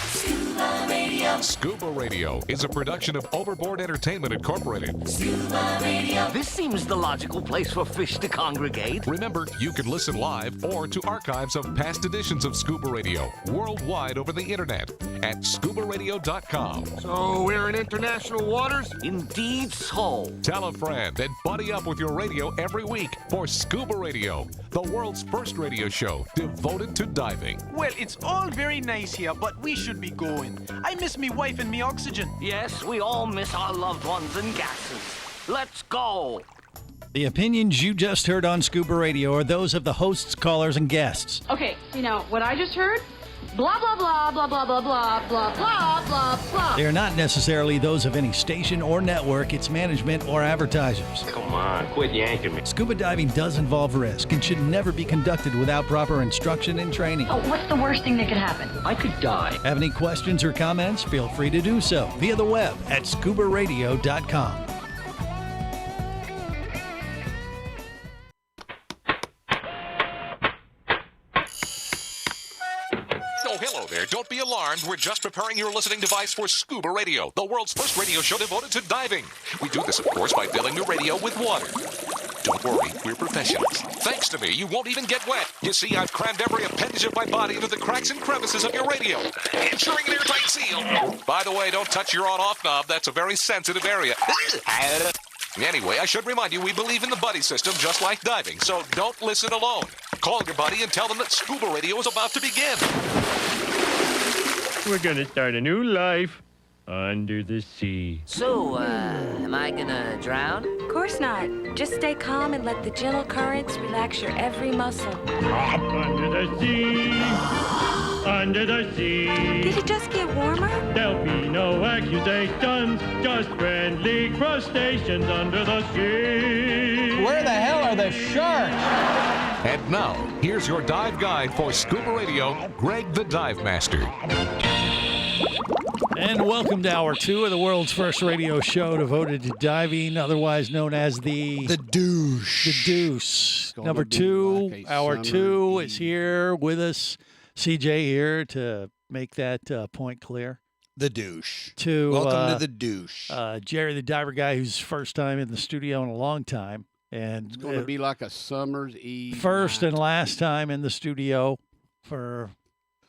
Scuba Radio. Scuba Radio is a production of Overboard Entertainment Incorporated. Scuba Radio. This seems the logical place for fish to congregate. Remember, you can listen live or to archives of past editions of Scuba Radio worldwide over the internet at ScubaRadio.com. So we're in international waters? Indeed so. Tell a friend and buddy up with your radio every week for Scuba Radio, the world's first radio show devoted to diving. Well, it's all very nice here, but we should be going. I miss me wife and me oxygen. Yes, we all miss our loved ones and gases. Let's go. The opinions you just heard on Scuba Radio are those of the hosts, callers, and guests. Okay, what I just heard? Blah, blah, blah, blah, blah, blah, blah, blah, blah, blah, blah. They are not necessarily those of any station or network, its management, or advertisers. Come on, quit yanking me. Scuba diving does involve risk and should never be conducted without proper instruction and training. Oh, what's the worst thing that could happen? I could die. Have any questions or comments? Feel free to do so via the web at ScubaRadio.com. Oh, hello there. Don't be alarmed. We're just preparing your listening device for Scuba Radio, the world's first radio show devoted to diving. We do this, of course, by filling the radio with water. Don't worry, we're professionals. Thanks to me, you won't even get wet. You see, I've crammed every appendage of my body into the cracks and crevices of your radio, ensuring an airtight seal. By the way, don't touch your on-off knob. That's a very sensitive area. Anyway, I should remind you, we believe in the buddy system just like diving, so don't listen alone. Call your buddy and tell them that Scuba Radio is about to begin. We're gonna start a new life under the sea. So, am I gonna drown? Of course not. Just stay calm and let the gentle currents relax your every muscle. Under the sea, under the sea. Did it just get warmer? There'll be no accusations, just friendly crustaceans under the sea. Where the hell are the sharks? And now, here's your dive guide for Scuba Radio, Greg the Dive Master. And welcome to hour 2 of the world's first radio show devoted to diving, otherwise known as the Douche. The Deuce. Gonna Number be 2, like a hour summer 2 is eve. here with us. CJ here to make that point clear. The douche. Welcome to the douche. Jerry, the diver guy, who's first time in the studio in a long time, and It's going to be like a summer's eve. first and last time in the studio for,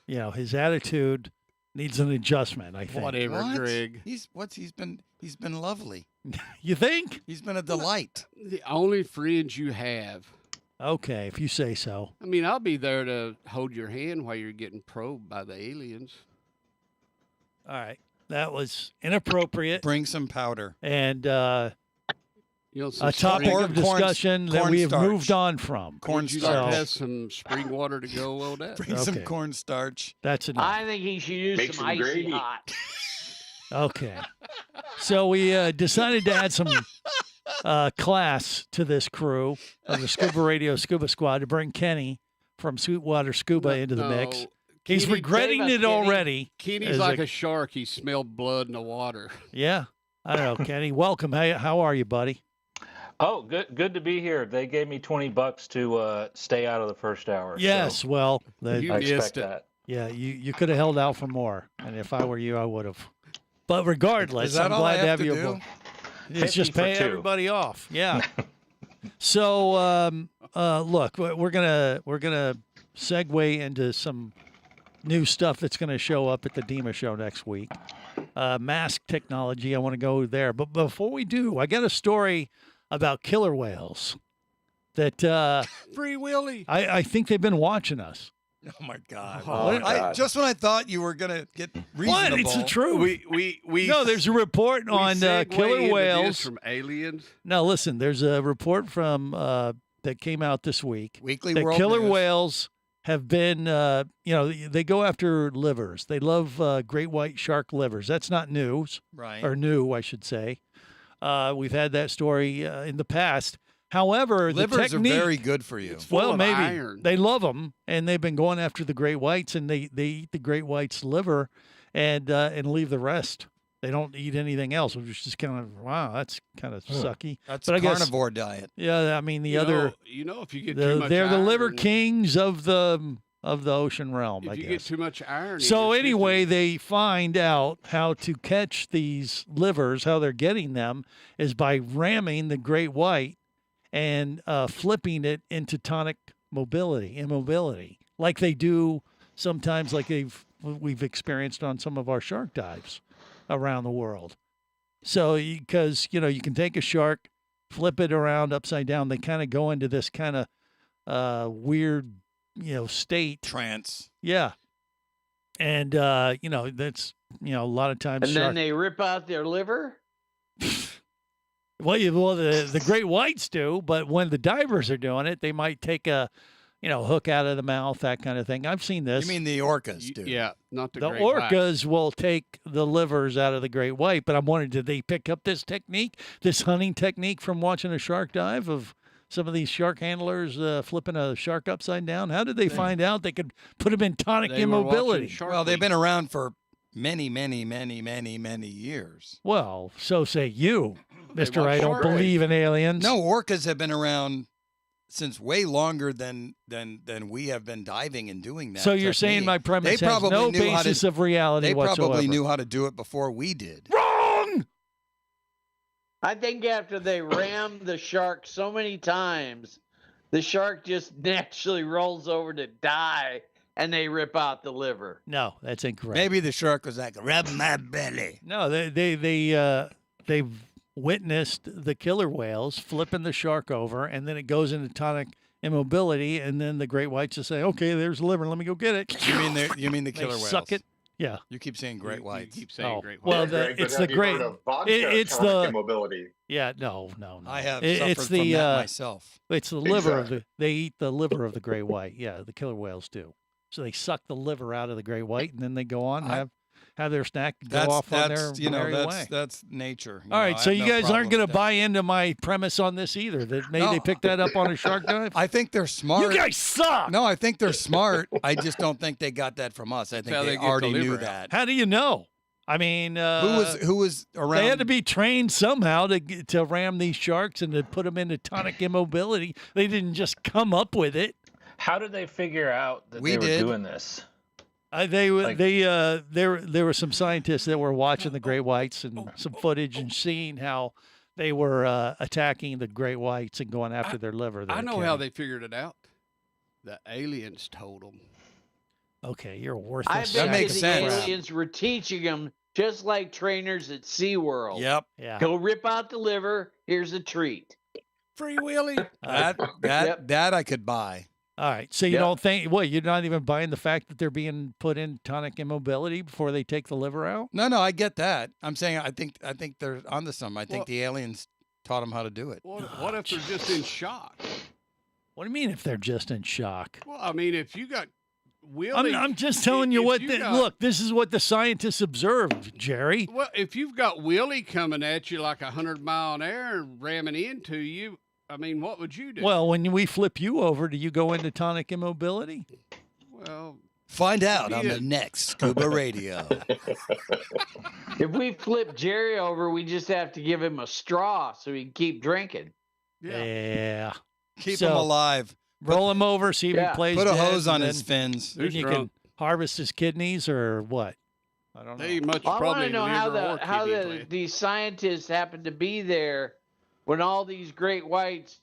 his attitude needs an adjustment. I think. Whatever, What? Greg. He's been lovely. You think? He's been a delight. The only friends you have. Okay, if you say so. I mean, I'll be there to hold your hand while you're getting probed by the aliens. All right, that was inappropriate. Bring some powder. And some a topic of discussion that we have moved on from. Cornstarch. Has some spring water to go well that. Bring some cornstarch. That's enough. I think he should use some icy gravy. hot. Okay. So we decided to add some class to this crew of the Scuba Radio Scuba Squad to bring Kenny from Sweetwater Scuba into the mix. He's Kenny, regretting save us, it Kenny. already. Kenny's as like a shark. He smelled blood in the water. Yeah. I don't know, Kenny. Welcome. Hey, how are you, buddy? Oh, good to be here. They gave me $20 to stay out of the first hour. Yes. So Well, I expect that. Yeah, you could have held out for more. And if I were you, I would have. But regardless, Is that I'm all glad I to have have to you do? aboard. It's 50 just for pay 2. everybody off. Yeah. So look, we're gonna segue into some new stuff that's going to show up at the DEMA show next week. Mask technology. I want to go there, but before we do, I got a story about killer whales that Free Willy. I think they've been watching us. Oh my God! Oh, my God. Just when I thought you were gonna get reasonable, What? It's the truth. We No, there's a report on segue killer into this whales. from aliens. No, listen, there's a report from that came out this week Weekly that World killer News. whales have been, they go after livers. They love great white shark livers. That's not news, Right. or new, I should say. We've had that story in the past. However, Livers the technique, are very good for you. well, of maybe iron. they love them, and they've been going after the great whites, and they eat the great white's liver, and leave the rest. They don't eat anything else, which is just kind of wow. That's kind of sucky. That's But a I guess- carnivore diet. Yeah, I mean the You other, know, if you get too much they're the liver iron- kings of the ocean realm. I If you guess. get too much iron. in So your anyway, system- they find out how to catch these livers. How they're getting them is by ramming the great white and flipping it into tonic immobility, like they do sometimes, like we've experienced on some of our shark dives around the world. So because you can take a shark, flip it around upside down, they kind of go into this kind of weird state trance. Yeah. And that's a lot of times And then they rip out their liver? Well, the great whites do, but when the divers are doing it, they might take a, hook out of the mouth, that kind of thing. I've seen this. You mean the orcas do? Yeah, not the The great white. orcas will take the livers out of the great white, but I'm wondering, did they pick up this technique, this hunting technique from watching a shark dive of some of these shark handlers flipping a shark upside down? How did they find out they could put them in tonic They were watching immobility? Shark Well, they've Week. been around for many years. Well, so say you, Mister. watch I don't Shark Week. believe in aliens. No, orcas have been around since way longer than we have been diving and doing that. So you're saying technique. my premise They has probably no knew how basis to, of reality They whatsoever. probably knew how to do it before we did. Wrong. I think after they ram the shark so many times, the shark just naturally rolls over to die, and they rip out the liver. No, that's incorrect. Maybe the shark was like, rub my belly. No, they've witnessed the killer whales flipping the shark over, and then it goes into tonic immobility, and then the great whites just say, "Okay, there's the liver. Let me go get it." You mean the They killer whales? suck it. Yeah. You keep saying great whites. You keep saying Oh, great well, white. Greg, but it's have the you heard great. of vodka It's tonic the immobility? yeah. No. I have It's suffered the from that myself. It's the liver of Exactly. they eat the liver of the great white. Yeah, the killer whales do. So they suck the liver out of the great white, and then they go on and have their snack, and go off on their merry way. That's nature. All right, I so have you no guys problem aren't going with to that. buy into my premise on this either. That maybe No. they picked that up on a shark dive. I think they're smart. You guys suck. No, I think they're smart. I just don't think they got that from us. I think how they they get the already liver knew out. that. How do you know? I mean, Who was around? They had to be trained somehow to ram these sharks and to put them into tonic immobility. They didn't just come up with it. How did they figure out that We they were did. doing this? There were some scientists that were watching the great whites and some footage and seeing how they were attacking the great whites and going after their liver. I know how they figured it out. The aliens told them. Okay, you're I worthless. bet That makes the sense. aliens were teaching them just like trainers at SeaWorld. Yep. Yeah. Go rip out the liver. Here's a treat. Free Willy. That I could buy. All right. So you don't think, you're not even buying the fact that they're being put in tonic immobility before they take the liver out? No, I get that. I'm saying I think they're onto something. I think the aliens taught them how to do it. What if they're just in shock? What do you mean if they're just in shock? Well, I mean, if you got Willie. I'm just telling you what, look, this is what the scientists observed, Jerry. Well, if you've got Willie coming at you like 100 mile an hour ramming into you, I mean, what would you do? Well, when we flip you over, do you go into tonic immobility? Well, find out on the next Scuba Radio. If we flip Jerry over, we just have to give him a straw so he can keep drinking. Yeah. Keep him alive. Roll him over, see if he plays Put a dead, hose on and his fins. Then you can harvest his kidneys or what? I don't know. They much Well, I want probably to know liver how or kidney these scientists happened to be there when all these great whites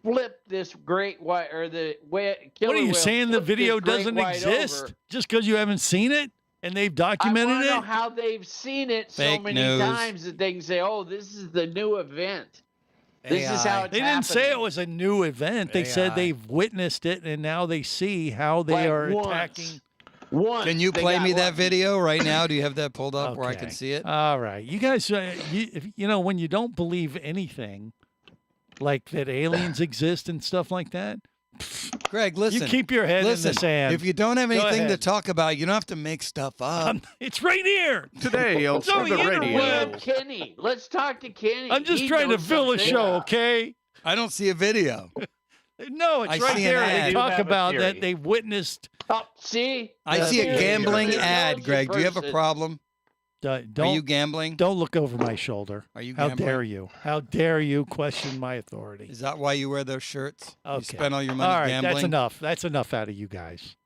flipped this great white or the killer What are you whale saying? The flipped this video great doesn't white exist over. just because you haven't seen it and they've documented I want to know it? how they've seen it so Fake many news. times that they can say, "Oh, this is the new event. This is how it's They didn't say it happening." was a new event. They said they've witnessed it and now they see how they Like are once. attacking. Can you they play got me that lucky. video right now? Do you have that pulled up where I can see it? All right. You guys, when you don't believe anything, like that aliens exist and stuff like that, Greg, listen. you keep your head in the sand. If you don't have Go anything to ahead. talk about, you don't have to make stuff up. It's right here. Today on It's on the Scuba interweb. Radio. Kenny, let's talk to Kenny. I'm just He trying to knows fill a something. show, okay? I don't see a video. No, it's I right see an there. ad. They You talk have a about that theory. they witnessed. Oh, see? I see a There's gambling an ad, intelligent Greg. Do you have a person. problem? Don't Are you gambling? Don't look over my shoulder. Are you How gambling? dare you? How dare you question my authority? Is that why you wear those shirts? Okay. You spend all your money All right, gambling? that's enough. That's enough out of you guys.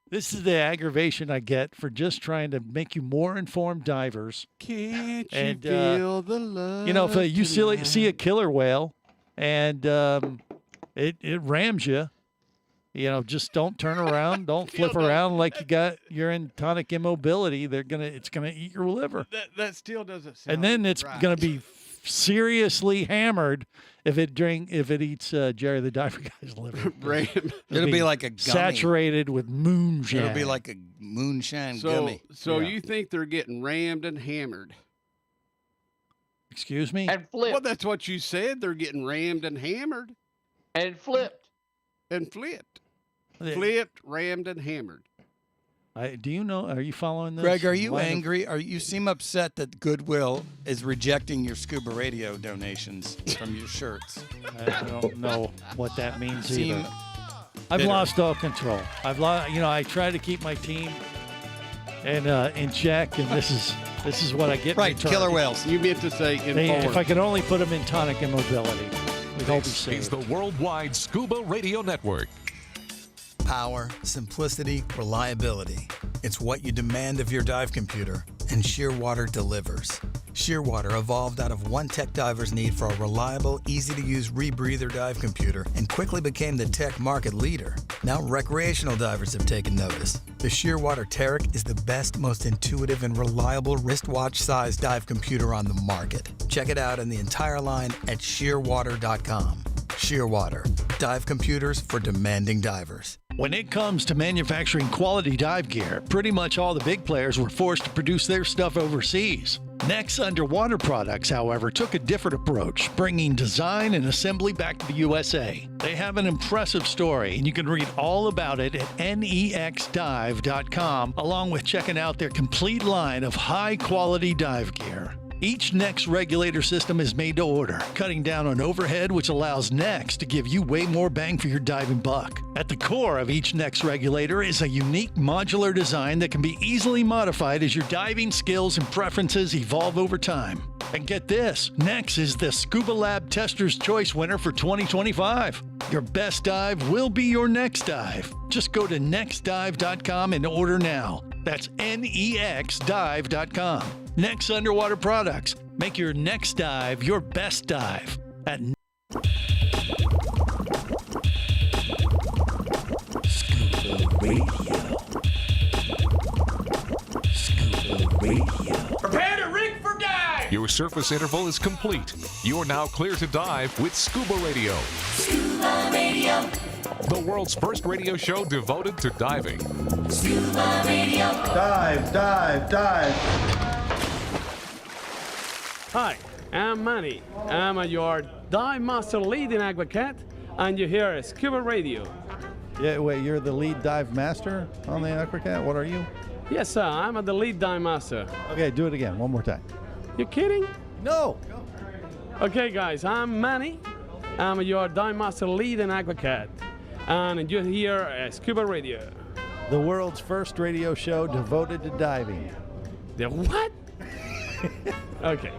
This is the aggravation I get for just trying to make you more informed divers. Can't you And, feel the love? If you tonight? see a killer whale and it rams you, just don't turn around, don't flip around like you're in tonic immobility. It's gonna eat your liver, That still doesn't sound and then it's right. gonna be seriously hammered if it eats Jerry the Diver Guy's liver. It'll be like a gummy. saturated with moonshine. It'll be like a moonshine So, gummy. so Yeah. you think they're getting rammed and hammered? Excuse me. And flipped. Well, that's what you said. They're getting rammed and hammered And flipped. and flipped. Flipped, rammed, and hammered. Do you know? Are you following this? Greg, are you Line of- angry? You seem upset that Goodwill is rejecting your Scuba Radio donations from your shirts. I don't know what that means Seem either. I've bitter. lost all control. I try to keep my team in check, and this is what I get. in Right, return. killer whales. You meant to say informed. If I could only put them in tonic immobility, we'd all be This is saved. the Worldwide Scuba Radio Network. Power, simplicity, reliability. It's what you demand of your dive computer, and Shearwater delivers. Shearwater evolved out of one tech diver's need for a reliable, easy-to-use rebreather dive computer and quickly became the tech market leader. Now recreational divers have taken notice. The Shearwater Taric is the best, most intuitive, and reliable wristwatch-sized dive computer on the market. Check it out in the entire line at shearwater.com. Shearwater, dive computers for demanding divers. When it comes to manufacturing quality dive gear, pretty much all the big players were forced to produce their stuff overseas. Next Underwater Products, however, took a different approach, bringing design and assembly back to the USA. They have an impressive story, and you can read all about it at nexdive.com, along with checking out their complete line of high-quality dive gear. Each Next regulator system is made to order, cutting down on overhead, which allows Next to give you way more bang for your diving buck. At the core of each Next regulator is a unique modular design that can be easily modified as your diving skills and preferences evolve over time. And get this, Next is the Scuba Lab Tester's Choice winner for 2025. Your best dive will be your next dive. Just go to nextdive.com and order now. That's nexdive.com. Next Underwater Products. Make your next dive your best dive at Scuba Radio. Scuba Radio. Prepare to rig for dive! Your surface interval is complete. You're now clear to dive with Scuba Radio. Scuba Radio. The world's first radio show devoted to diving. Scuba Radio. Dive, dive, dive. Hi, I'm Manny. I'm your dive master lead in Aquacat, and you're here at Scuba Radio. Yeah, wait, you're the lead dive master on the Aquacat? What are you? Yes, sir, I'm the lead dive master. Okay, do it again, one more time. You kidding? No. Okay, guys, I'm Manny. I'm your dive master lead in Aquacat, and you're here at Scuba Radio. The world's first radio show devoted to diving. The what? Okay.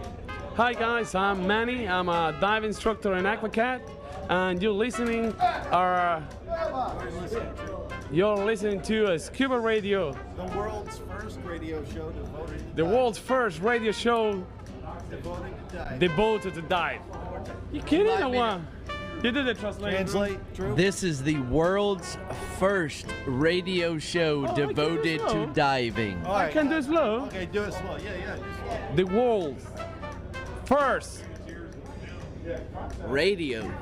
Hi guys, I'm Manny. I'm a dive instructor in Aquacat, and you're listening to Scuba Radio. The world's first radio show devoted to The world's first radio show devoted to dive. You kidding or what? You did the translation. This is the world's first radio show devoted to diving. I can do it slow. Okay, do it slow. Yeah. The world's first radio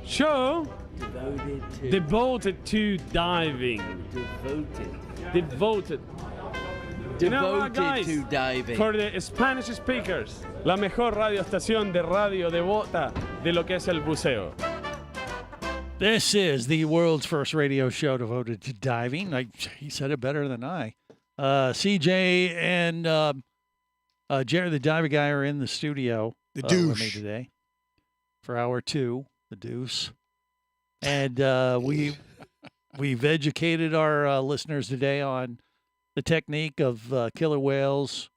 show devoted to diving. Devoted. You know what, guys? to diving. For the Spanish speakers, la mejor radio estación de radio devota de lo que es el buceo. This is the world's first radio show devoted to diving. He said it better than I. CJ and Jerry, the diver guy, are in the studio. The with me douche. today for hour 2, the deuce. And we've educated our listeners today on the technique of killer whales,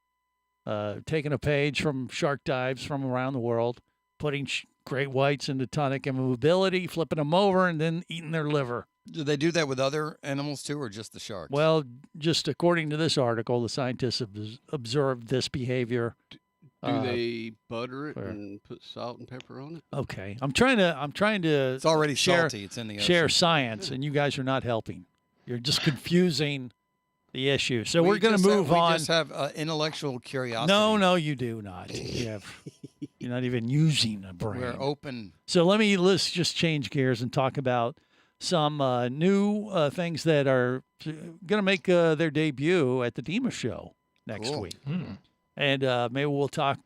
taking a page from shark dives from around the world, putting great whites into tonic immobility, flipping them over, and then eating their liver. Do they do that with other animals too, or just the sharks? Well, just according to this article, the scientists have observed this behavior. Do they butter it and put salt and pepper on it? Okay, I'm trying to. It's already share, salty. It's in the ocean. Share science, and you guys are not helping. You're just confusing the issue. So we're going to move on. We just have intellectual curiosity. No, you do not. You're not even using a brain. We're open. So let's just change gears and talk about some new things that are going to make their debut at the DEMA show next week. And maybe we'll talk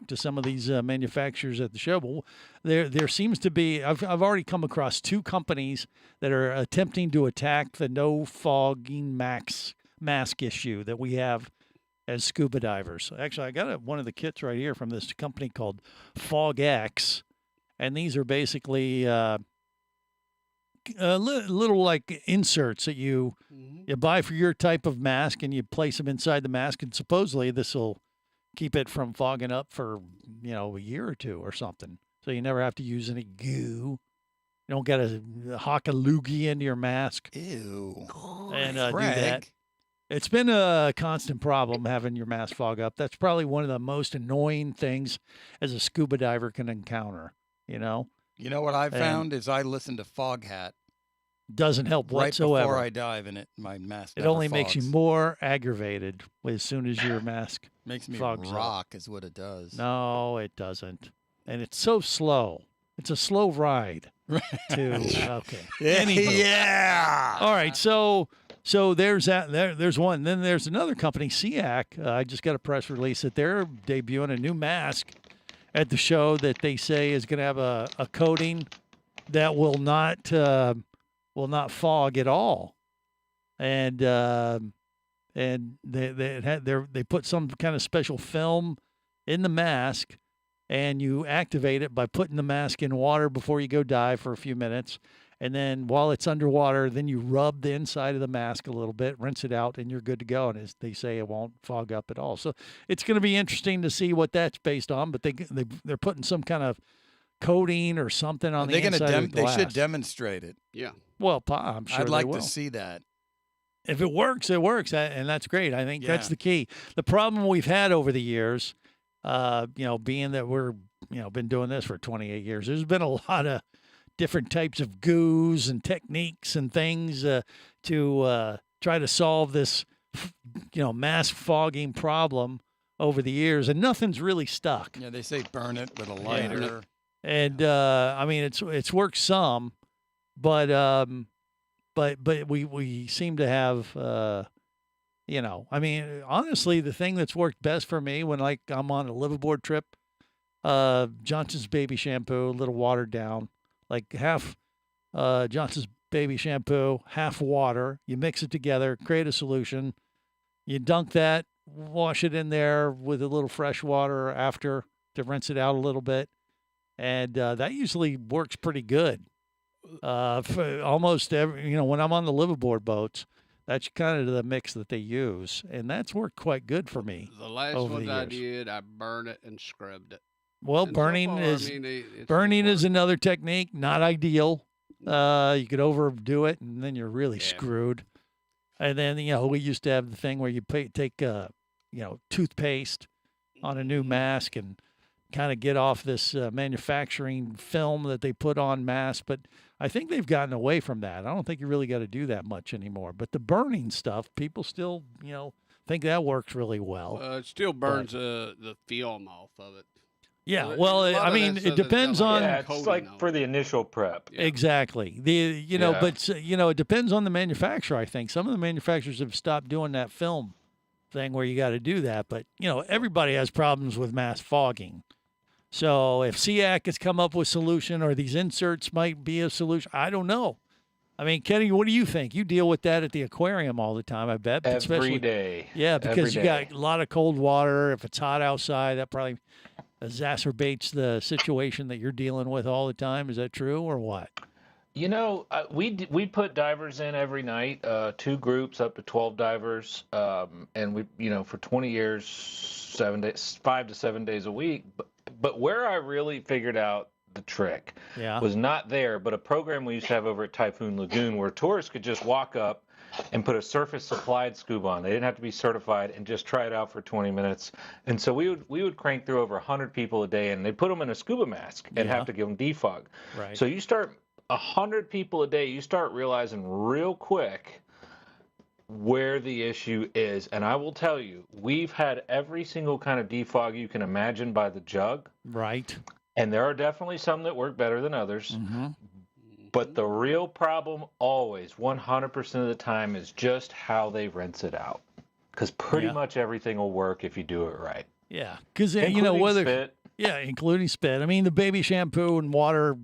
to some of these manufacturers at the show. But there seems to be. I've already come across 2 companies that are attempting to attack the no fogging mask issue that we have as scuba divers. Actually, I got one of the kits right here from this company called FogX, and these are basically little like inserts that you buy for your type of mask, and you place them inside the mask, and supposedly this will keep it from fogging up for a year or 2 or something. So you never have to use any goo. You don't got to hock a loogie into your mask. Ew. And do that. It's been a constant problem having your mask fog up. That's probably one of the most annoying things as a scuba diver can encounter. You know what I found is I listen to Foghat. Doesn't help whatsoever. Right before I dive in it, my mask. It only makes you more aggravated as soon as your mask makes me fogs rock up. Is what it does. No, it doesn't. And it's so slow. It's a slow ride. Okay. Yeah. All right. So there's that. There's one. Then there's another company, SEAC. I just got a press release that they're debuting a new mask at the show that they say is going to have a coating that will not fog at all, and and they put some kind of special film in the mask, and you activate it by putting the mask in water before you go dive for a few minutes. And then while it's underwater, then you rub the inside of the mask a little bit, rinse it out, and you're good to go. And as they say, it won't fog up at all. So it's going to be interesting to see what that's based on. But they're putting some kind of coating or something on the inside of the glass. They should demonstrate it. Yeah. Well, I'm sure I'd like they will. to see that. If it works, it works, and that's great. I think that's the key. The problem we've had over the years, being that we're been doing this for 28 years, there's been a lot of different types of goos and techniques and things to try to solve this, mask fogging problem over the years, and nothing's really stuck. Yeah, they say burn it with a lighter. And it's worked some, but we seem to have honestly, the thing that's worked best for me when I'm on a liveaboard trip, Johnson's baby shampoo, a little watered down, like half Johnson's baby shampoo, half water. You mix it together, create a solution. You dunk that, wash it in there with a little fresh water after to rinse it out a little bit. And that usually works pretty good. For almost every, when I'm on the liveaboard boats, that's kind of the mix that they use. And that's worked quite good for me. The last one I did, I burned it and scrubbed it. Well, And burning so far, is burning is another technique, not ideal. You could overdo it, and then you're really screwed. And then we used to have the thing where you take toothpaste on a new mask and kind of get off this manufacturing film that they put on masks. But I think they've gotten away from that. I don't think you really got to do that much anymore. But the burning stuff, people still think that works really well. It still burns the film off of it. Yeah, well, it depends on. Yeah, it's like for the initial prep. Exactly. But it depends on the manufacturer. I think some of the manufacturers have stopped doing that film thing where you got to do that. But everybody has problems with mask fogging. So if SEAC has come up with a solution, or these inserts might be a solution, I don't know. I mean, Kenny, what do you think? You deal with that at the aquarium all the time, I bet. Every day. Yeah, because you got a lot of cold water. If it's hot outside, that probably exacerbates the situation that you're dealing with all the time. Is that true or what? We put divers in every night, 2 groups up to 12 divers, and we, for 20 years, 5 to 7 days a week. But where I really figured out the trick was not there, but a program we used to have over at Typhoon Lagoon where tourists could just walk up and put a surface supplied scuba on. They didn't have to be certified, and just try it out for 20 minutes. And so we would crank through over 100 people a day, and they put them in a scuba mask and have to give them defog. Right. So you start 100 people a day, you start realizing real quick where the issue is. And I will tell you, we've had every single kind of defog you can imagine by the jug. Right. And there are definitely some that work better than others. Mm-hmm. But the real problem always, 100% of the time, is just how they rinse it out. Because pretty much everything will work if you do it right. Yeah, because spit. Yeah, including spit. I mean, the baby shampoo and water,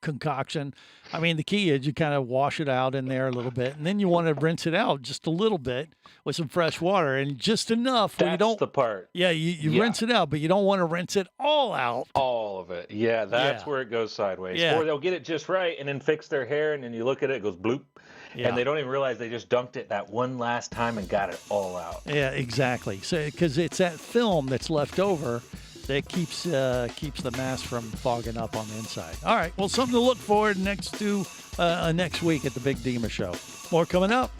concoction. I mean, the key is you kind of wash it out in there a little bit, and then you want to rinse it out just a little bit with some fresh water, and just enough where you don't. That's the part. Yeah, you rinse it out, but you don't want to rinse it all out. All of it. Yeah, that's where it goes sideways. Yeah. Or they'll get it just right and then fix their hair, and then you look at it, it goes bloop. Yeah. And they don't even realize they just dunked it that one last time and got it all out. Yeah, exactly. So because it's that film that's left over that keeps the mask from fogging up on the inside. All right, well, something to look forward next week at the Big Dima Show. More coming up.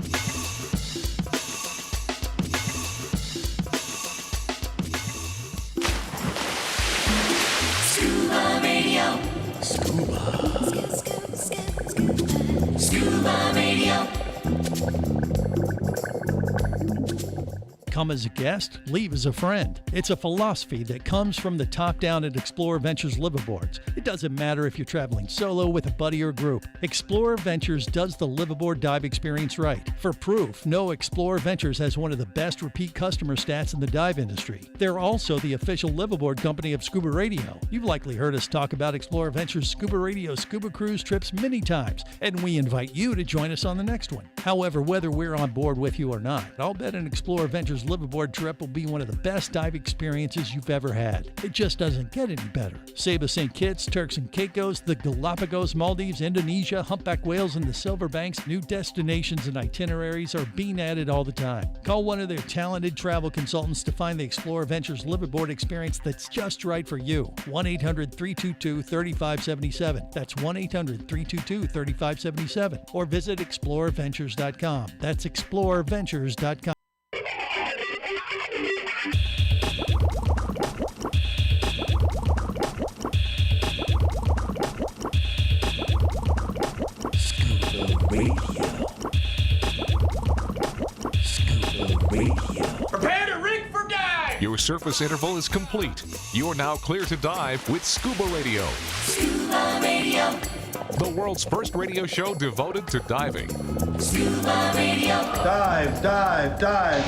Scuba Radio. Scuba Radio. Come as a guest, leave as a friend. It's a philosophy that comes from the top down at Explorer Ventures liveaboards. It doesn't matter if you're traveling solo, with a buddy, or group. Explorer Ventures does the liveaboard dive experience right. For proof, know Explorer Ventures has one of the best repeat customer stats in the dive industry. They're also the official liveaboard company of Scuba Radio. You've likely heard us talk about Explorer Ventures Scuba Radio scuba cruise trips many times, and we invite you to join us on the next one. However, whether we're on board with you or not, I'll bet an Explorer Ventures liveaboard trip will be one of the best dive experiences you've ever had. It just doesn't get any better. Saba St. Kitts, Turks and Caicos, the Galapagos, Maldives, Indonesia, humpback whales, and the Silver Banks, new destinations and itineraries are being added all the time. Call one of their talented travel consultants to find the Explorer Ventures liveaboard experience that's just right for you. 1-800-322-3577. That's 1-800-322-3577. Or visit explorerventures.com. That's explorerventures.com. Prepare to rig for dive! Your surface interval is complete. You're now clear to dive with Scuba Radio. Scuba Radio. The world's first radio show devoted to diving. Scuba Radio. Dive, dive, dive.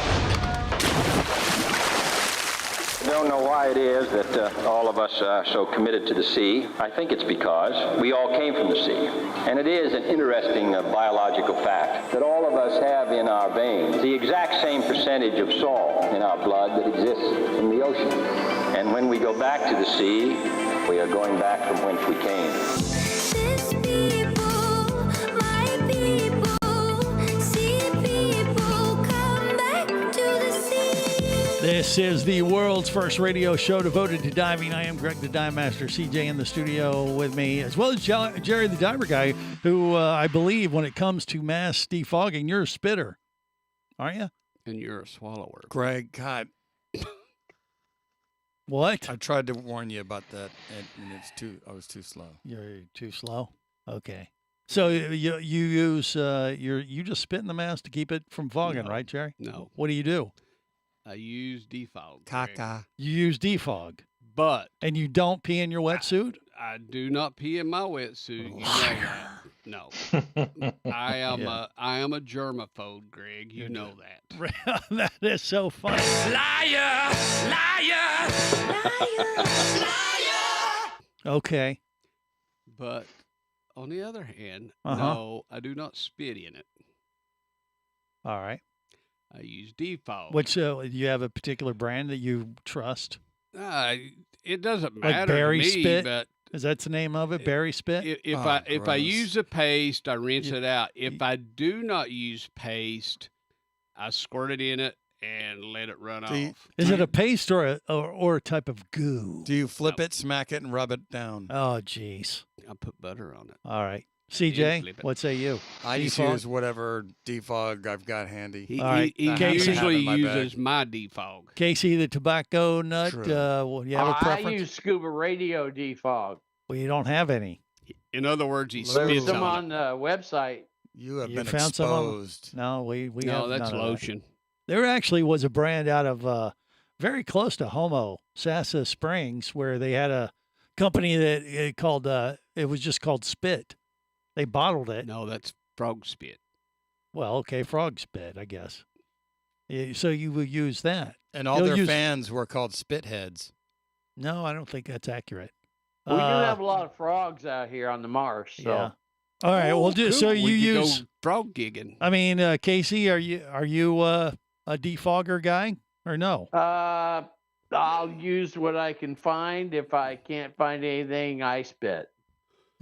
I don't know why it is that all of us are so committed to the sea. I think it's because we all came from the sea. And it is an interesting biological fact that all of us have in our veins the exact same percentage of salt in our blood that exists in the ocean. And when we go back to the sea, we are going back from whence we came. This is the world's first radio show devoted to diving. I am Greg the Dive Master. CJ in the studio with me, as well as Jerry the Diver Guy, who I believe when it comes to mass defogging, you're a spitter, aren't you? And you're a swallower. Greg, God. What? I tried to warn you about that, and I was too slow. You're too slow? Okay. So you use, you just spit in the mask to keep it from fogging, right, Jerry? No. What do you do? I use defog. Caca. You use defog. But. And you don't pee in your wetsuit? I do not pee in my wetsuit. You know that. No. I am a germaphobe, Greg. You know that. That is so funny. Liar! Liar! Liar! Liar! Okay. But on the other hand, no, I do not spit in it. All right. I use defog. Which you have a particular brand that you trust? It doesn't matter like Berry to me, Spit? but Is that the name of it? Berry Spit? If I use a paste, I rinse it out. If I do not use paste, I squirt it in it and let it run off. Is it a paste or a type of goo? Do you flip it, smack it, and rub it down? Oh, jeez. I put butter on it. All right. CJ, what say you? I just Defog? use whatever defog I've got handy. He, All right. he Casey. usually My bag. uses my defog. Casey, the tobacco nut, True. you have a I preference? use Scuba Radio defog. Well, you don't have any. In other words, he There's spits some on on the website. You have You been found some of 'em? exposed. No, we it. have No, that's none of that. lotion. There actually was a brand out of very close to Homo, Sassa Springs, where they had a company that it was just called Spit. They bottled it. No, that's frog spit. Well, okay, frog spit, I guess. So you would use that. And all You'll their use- fans were called spitheads. No, I don't think that's accurate. We do have a lot of frogs out here on the marsh. So. Yeah. All right. Well, cool. so you We could use. go frog gigging. I mean, Casey, are you a defogger guy or no? I'll use what I can find. If I can't find anything, I spit.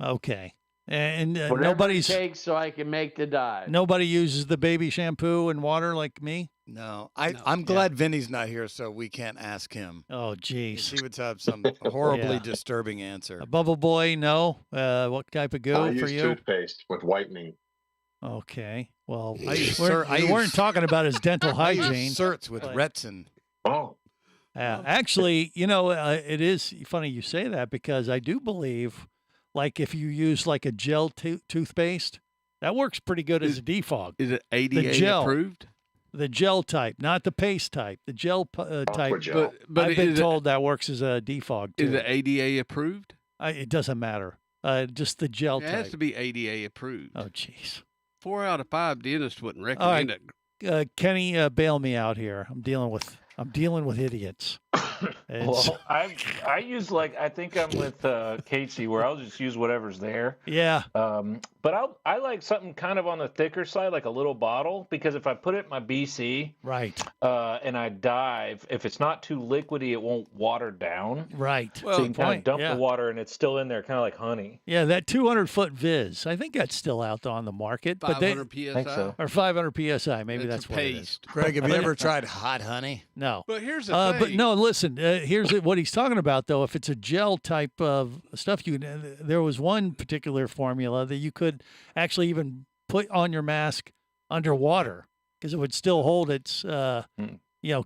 Okay. And Whatever nobody's it takes so I can make the dive. nobody uses the baby shampoo and water like me. No, I'm glad Vinny's not here, so we can't ask him. Oh, jeez. He would have some horribly Yeah. disturbing answer. A bubble boy, no. What type of goo I for use you? toothpaste with whitening. Okay. Well, I use we Cer- weren't talking about his dental I use hygiene. Certs with But- Retsin. Oh, Actually, it is funny you say that because I do believe, like, if you use like a gel toothpaste, that works pretty good as a defog. Is it The ADA gel. approved? The gel type, not the paste type. The gel type. gel. But I've been is it- told that works as a defog too. Is it ADA approved? It doesn't matter. Just the gel It type. has to be ADA approved. Oh, jeez. 4 out of 5 dentists wouldn't All recommend right, it. Kenny, bail me out here. I'm dealing with idiots. Well, I use I think I'm with Casey, where I'll just use whatever's there. Yeah. But I like something kind of on the thicker side, like a little bottle, because if I put it in my BC, right, and I dive, if it's not too liquidy, it won't water down. Right. So you can kind of dump the water, and it's still in there, kind of like honey. Yeah, that 200-foot Viz. I think that's still out on the market. 500 PSI? Think so. Or 500 PSI. Maybe It's that's a what it is. paste. Greg, have you ever tried hot honey? No. But here's the thing. But no, listen. Here's what he's talking about, though. If it's a gel type of stuff, there was one particular formula that you could actually even put on your mask underwater because it would still hold its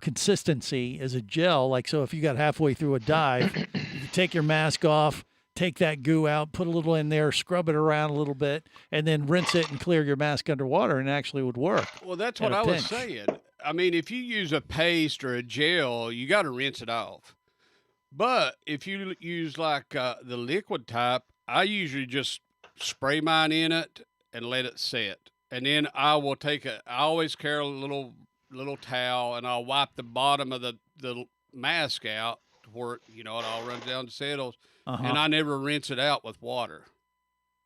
consistency as a gel. Like, so if you got halfway through a dive, you could take your mask off, take that goo out, put a little in there, scrub it around a little bit, and then rinse it and clear your mask underwater, and it actually would work. Well, that's at what a I was pinch. saying. I mean, if you use a paste or a gel, you got to rinse it off. But if you use like the liquid type, I usually just spray mine in it and let it set. And then I will I always carry a little towel, and I'll wipe the bottom of the mask out to where, it all runs down to settles. Uh-huh. And I never rinse it out with water.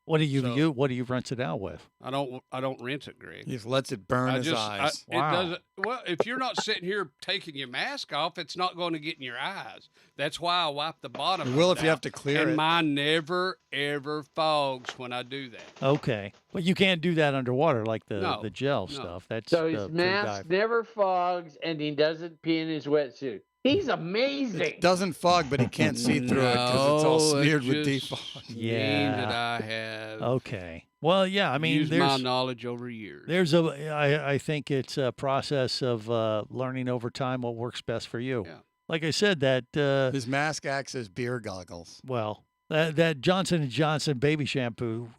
What do you what do you rinse it out with? I don't rinse it, Greg. He just lets it burn his eyes. It doesn't. Well, if you're not sitting here taking your mask off, it's not going to get in your eyes. That's why I wipe the bottom. It will of if you have to clear and it. mine never ever fogs when I do that. Okay, but you can't do that underwater like No, the gel no. stuff. That's So his pre-dive. mask never fogs, and he doesn't pee in his wetsuit. He's amazing. It doesn't fog, but he can't see through it because it's all No, it smeared with just defog. means Yeah. that I have Okay. Well, yeah. I mean, used my there's knowledge over years. I think it's a process of learning over time what works best for you. Yeah. Like I said, that His mask acts as beer goggles. well, that Johnson & Johnson baby shampoo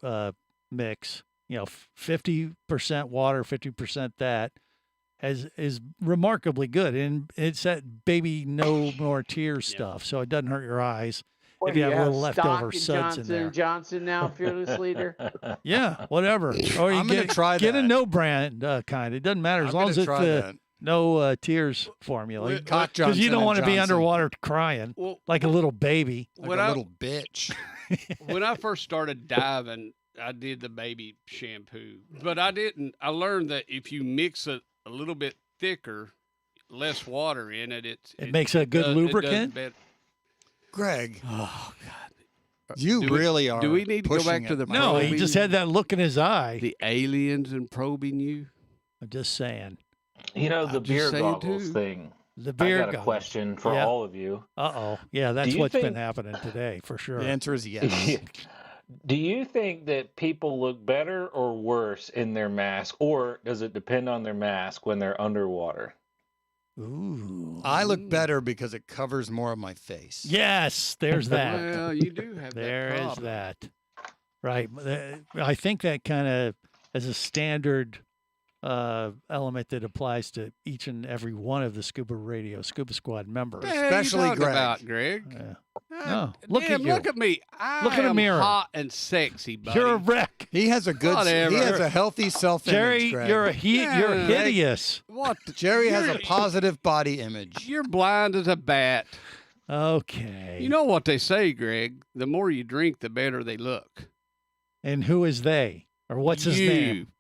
mix, 50% water, 50% that, is remarkably good, and it's that baby no more tears stuff, so it doesn't hurt your eyes What if you do have a little stock leftover in suds in there. Johnson now, fearless leader. Yeah, whatever. Or you I'm gonna try get a that. no brand kind. It doesn't matter as I'm long gonna as it's try the that. no tears formula. Cock Because you Johnson don't and want to be Johnson. underwater crying Well, like a little baby. Like When a I- little bitch. when I first started diving, I did the baby shampoo, but I didn't. I learned that if you mix it a little bit thicker, less water in it, It makes a good does- lubricant? better. Greg, Oh God! you Do we- really are. Do we need to go pushing back to it. the No, he probing? just had that look in his eye. the aliens and probing you? I'm just saying. The I'm just beer saying, goggles too. thing. The beer I got a goggles. question for Yeah. all of you. Yeah, that's you what's been think- happening today for sure. The answer is yes. Do you think that people look better or worse in their mask, or does it depend on their mask when they're underwater? Ooh. I look better because it covers more of my face. Yes, there's that. Well, you do have There that is problem. that. Right. I think that kind of is a standard element that applies to each and every one of the Scuba Squad members. What the hell Especially you talking Greg. about, Greg? Yeah. God No, look damn, at you. Look at me. I Look in the am mirror. hot and sexy, buddy. You're a wreck. He has a good. Whatever. He has a healthy self-image. Jerry, Greg. you're you're Yeah. hideous. What? Jerry has a You're- positive body image. You're blind as a bat. Okay. You know what they say, Greg? The more you drink, the better they look. And who is they? Or what's his You. name?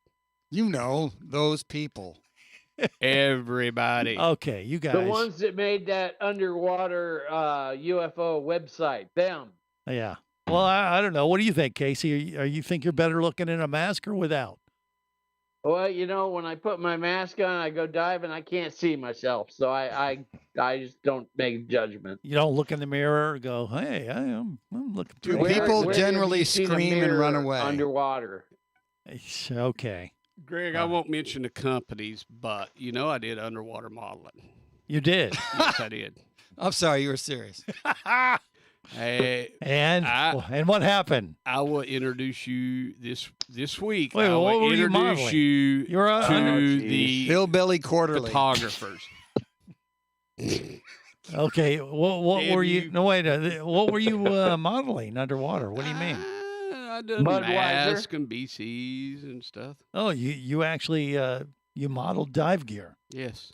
You know those people. Everybody. Okay, you guys. The ones that made that underwater UFO website. Them. Yeah. Well, I don't know. What do you think, Casey? Are you think you're better looking in a mask or without? Well, when I put my mask on, I go diving. I can't see myself, so I just don't make judgment. You don't look in the mirror and go, "Hey, I'm looking Do pretty good." people Where have generally you seen a scream and run mirror away? underwater? It's okay. Greg, I won't mention the companies, but I did underwater modeling. You did. Yes, I did. I'm sorry, you were serious. Hey, And what happened? I will introduce you this week. Wait, I will what were you introduce modeling? you You're to the Hillbilly Quarterly photographers. Okay, what Damn were you? you. No, wait. What were you modeling underwater? What do you mean? I done Budweiser. mask and BCs and stuff. Oh, you actually you modeled dive gear. Yes.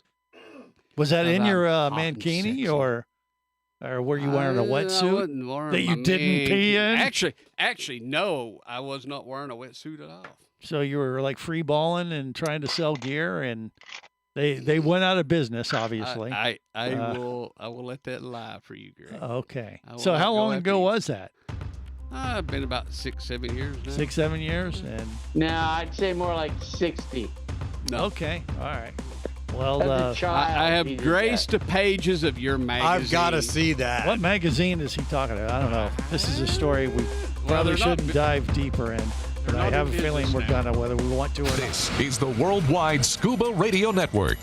Was that in I'm your hot and mankini sexy. or were you wearing a I wetsuit wasn't wearing that you my didn't pee in? Actually, no, I was not wearing a wetsuit at all. So you were like free balling and trying to sell gear, and they went out of business, obviously. I will let that lie for you, Greg. Okay. I will So not how go long after ago you. was that? I've been about 6-7 years now. 6-7 years, and No, I'd say more like 60. No. okay, all right. Well, As a child, I have he did graced the pages of your magazine. I've got to see that. what magazine is he talking about? I don't know. This is a story we probably they're not shouldn't dive deeper in, but I not have in a feeling business we're now. gonna, whether we want to or not. This is the Worldwide Scuba Radio Network.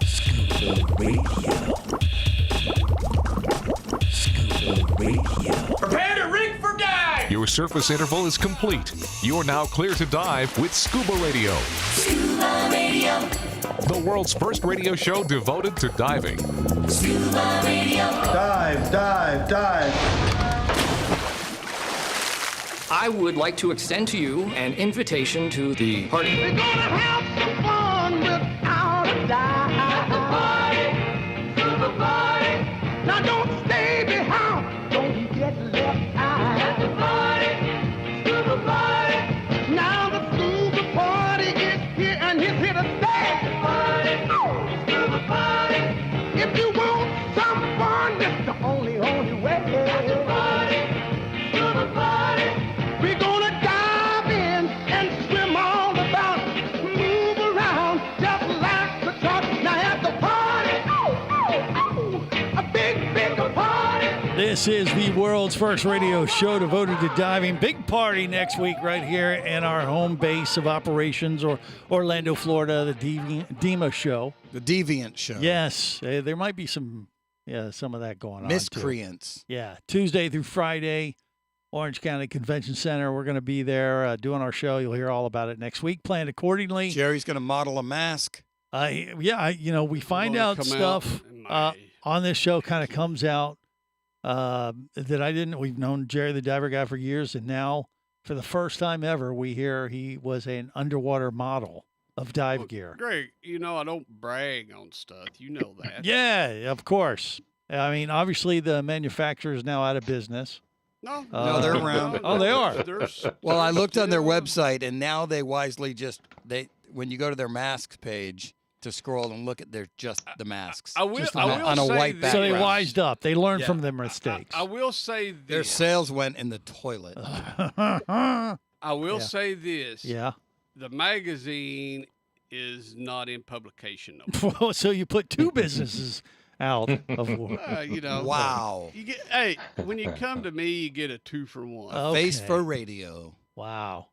Scuba Radio. Scuba Radio. Prepare to rig for dive! Your surface interval is complete. You're now clear to dive with Scuba Radio, Scuba Radio. the world's first radio show devoted to diving. Scuba Radio. Dive, dive, dive. I would like to extend to you an invitation to the party. We're gonna have some fun without a doubt. At the party, Scuba party. Now don't stay behind, don't get left out. At the party, Scuba party. Now the Scuba party is here and he's here to stay. At the party, Scuba party. If you want some fun, that's the only way. At the party, Scuba party. We're gonna dive in and swim all about, move around just like the top. Now at the party, a big party. This is the world's first radio show devoted to diving. Big party next week right here in our home base of operations, or Orlando, Florida, the DEMA show. The Deviant Show. Yes, there might be some of that going on. Miscreants. Too. Yeah, Tuesday through Friday, Orange County Convention Center. We're going to be there doing our show. You'll hear all about it next week. Planned accordingly. Jerry's going to model a mask. We find out stuff on this show kind of comes out that I didn't. We've known Jerry the Diver Guy for years, and now for the first time ever, we hear he was an underwater model of dive gear. Greg, I don't brag on stuff. You know that. Yeah, of course. I mean, obviously the manufacturer is now out of business. No, they're around. Oh, they are. Well, I looked on their website, and now they wisely when you go to their masks page to scroll and look at the masks. I will on a say white this. So they background. wised up. They learned Yeah. from their mistakes. I will say this. Their sales went in the toilet. I will Yeah. say this. Yeah. The magazine is not in publication no more. So you put two businesses out of work. Wow. You get when you come to me, you get a 2-for-1. Okay. Face for radio. Wow.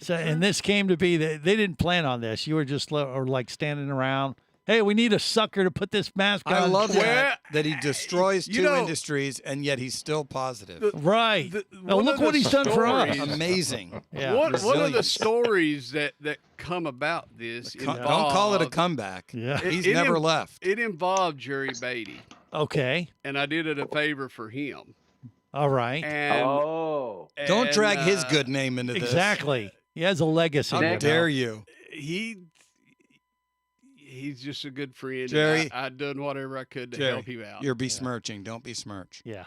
So, and this came to be that they didn't plan on this. You were just like standing around. Hey, we need a sucker to put this mask on. I love that he destroys two industries, and yet he's still positive. Right. Now look what he's done for us. Amazing. Yeah. One of the Resilience. stories that come about this Don't call it a comeback. Yeah. He's never left. It involved Jerry Beatty, Okay. and I did it a favor for him. All right. And Don't drag his and, good name into this. Exactly. He has a legacy. How dare you? He's just a good friend. Jerry. I done whatever I could to Jerry, help him out. You're besmirching. Don't besmirch. Yeah.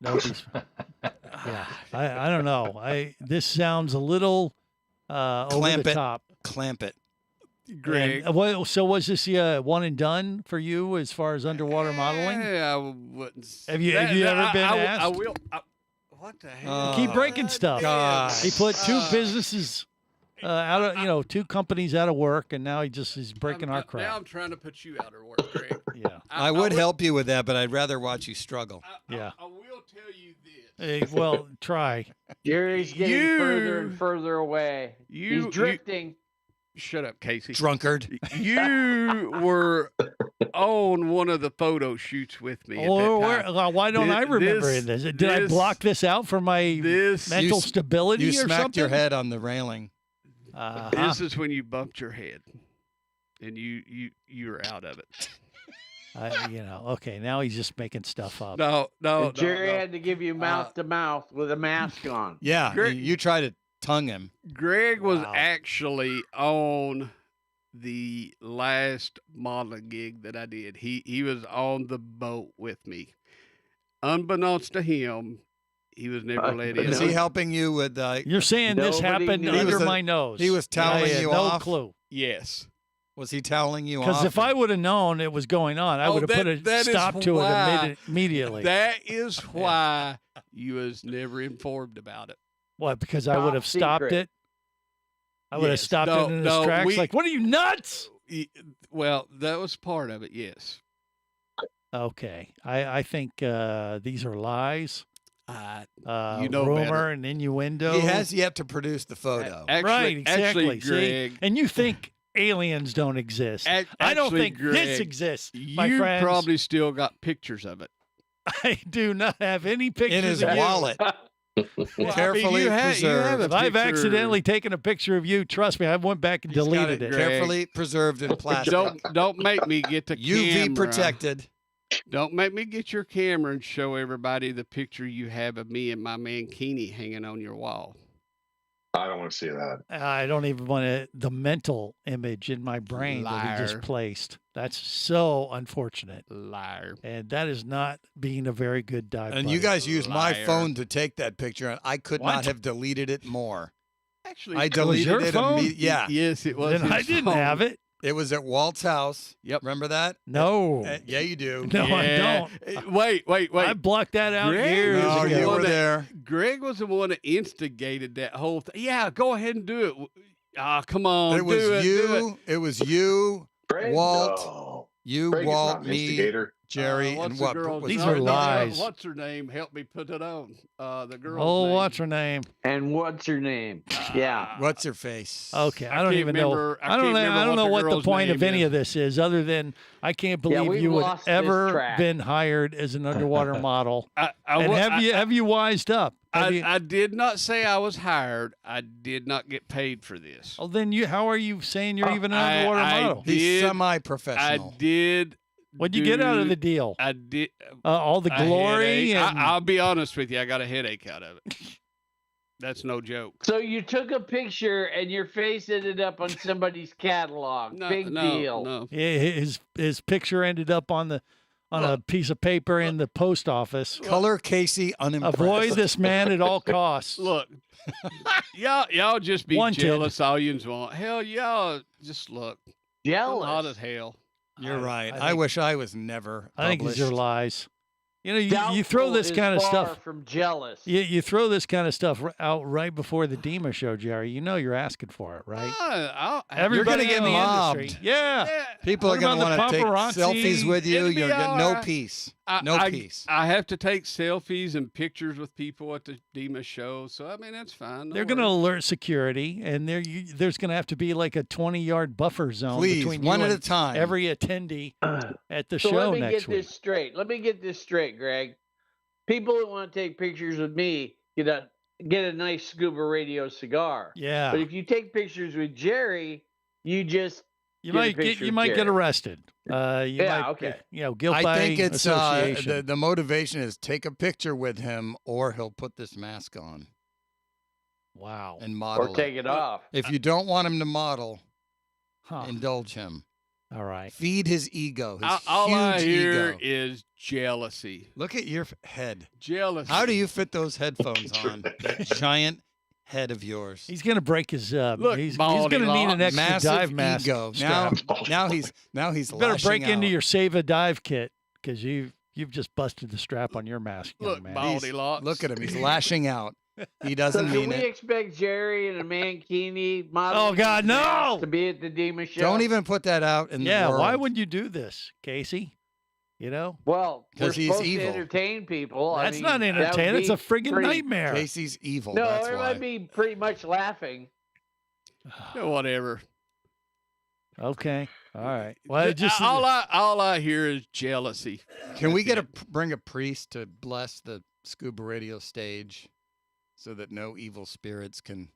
Yeah. I don't know. This sounds a little over Clamp the it. top. Clamp it. Greg. And, so was this one and done for you as far as underwater modeling? I wouldn't. Have you ever been asked? I will. What the hell? Keep breaking stuff. gosh. He put two businesses out of, two companies out of work, and now he's breaking our crap. Now I'm trying to put you out of work, Greg. Yeah. I would help you with that, but I'd rather watch you struggle. Yeah. I will tell you this. Well, try. Jerry's getting further and further away. He's drifting. Shut up, Casey. Drunkard. You were on one of the photo shoots with me. Why don't I remember this? Did I block this out for my mental stability you or something? smacked your head on the railing. This is when you bumped your head, and you were out of it. Okay, now he's just making stuff up. No. Jerry had to give you mouth to mouth with a mask on. Yeah, you try to tongue him. Greg was actually on the last modeling gig that I did. He was on the boat with me. Unbeknownst to him, he was never let in. Is he helping you with? You're saying this happened under my nose. He was toweling you off. No clue. Yes. Was he toweling you off? Because if I would have known it was going on, I would have put a stop to it immediately. That is why you was never informed about it. What? Because I would have stopped it? I would have stopped it in its tracks. Like, what are you, nuts? Well, that was part of it, yes. Okay. I think these are lies. Rumor better. And innuendo. He has yet to produce the photo. Right, exactly. Actually, Greg, and you think aliens don't exist. I don't think Greg, this exists, my you friends. probably still got pictures of it. I do not have any pictures in his of wallet. Carefully preserved. If I've accidentally taken a picture of you, trust me, I went back and deleted it. Carefully preserved in plastic. Don't make me get the UV protected. Don't make me get your camera and show everybody the picture you have of me and my mankini hanging on your wall. I don't want to see that. I don't even want the mental image in my brain that he just placed. That's so unfortunate. Liar. And that is not being a very good dive. And you guys used my phone to take that picture, and I could not have deleted it more. Actually, I deleted it immediately. Yeah. Yes, it was. Then I didn't have it. It was at Walt's house. Yep. Remember that? No. Yeah, you do. No, yeah. I don't. Wait. I blocked that out Greg, years ago. You were there. Greg was the one that instigated that whole thing. Yeah, go ahead and do it. Come on. It was you. It was you, Greg, Walt. no. You, Greg Walt, is not an me, instigator. Jerry, What's and the what? girl's These name? are lies. What's her name? Help me put it on. The girl. Oh, what's her name? And what's her name? Yeah. What's her face? Okay, I don't can't even know. remember- I I don't. can't remember I don't what know the what the girl's point of name any is. of this is, other than I can't believe we've you would lost this ever track. been hired as an underwater model. I And have you wised up? I did not say I was hired. I did not get paid for this. Oh, then how are you saying you're even an underwater model? He's I semi-professional. did. What'd you get out of the deal? I did. All the a glory. headache. And... I'll be honest with you. I got a headache out of it. That's no joke. So you took a picture and your face ended up on somebody's catalog. Big deal. No. Yeah, his picture ended up on a piece of paper in the post office. Color Casey unimpressed. Avoid this man at all costs. Look, y'all just be Wanted. jealous all you want. Hell, y'all just look. Jealous. Hot as hell. You're right. I wish I was never I think these are published. lies. You know, you throw this kind of stuff. From jealous. You throw this kind of stuff out right before the Dima show, Jerry. You know you're asking for it, right? Everybody You're in gonna the get mobbed. industry. Yeah. People What are going to about want the to take paparazzi? selfies with you. It'll be You're getting all no right. peace. Peace. I have to take selfies and pictures with people at the Dima show, so I mean that's fine. No They're going to worries. alert security, and there's going to have to be like a 20-yard buffer zone Please, between one you at and a time. every attendee at the So show let me next get week. this straight. Let me get this straight, Greg. People that want to take pictures with me get a nice Scuba Radio cigar. Yeah. But if you take pictures with Jerry, you just You get a might picture you with might get Jerry. arrested. Yeah, okay. Guilt I by think it's association. the motivation is take a picture with him, or he'll put this mask on Wow. and model. Or take it off. If you don't want him to model, Huh. indulge him. All right. Feed his ego. His All huge I hear ego. is jealousy. Look at your head. Jealousy. How do you fit those headphones on? That giant head of yours. He's going to break his. Look, he's baldy going to need an lock. extra Massive dive mask. ego. strap. Now he's You better break lashing into out. your Save a Dive kit because you've just busted the strap on your mask, young Look, man. baldy locks. Look at him. He's lashing out. He So doesn't can mean we it. expect Jerry and a mankini model? Oh, God, no! To be at the Dima show. Don't even put that out in the Yeah, world. why would you do this, Casey? You know? Well, we're 'Cause he's supposed evil. to entertain people. I That's mean, not that would entertaining. It's be a friggin' pretty- nightmare. Casey's evil. No, that's why. everybody be pretty much laughing. Yeah, whatever. Okay. All right. Well, just all I hear is jealousy. Can we bring a priest to bless the Scuba Radio stage so that no evil spirits can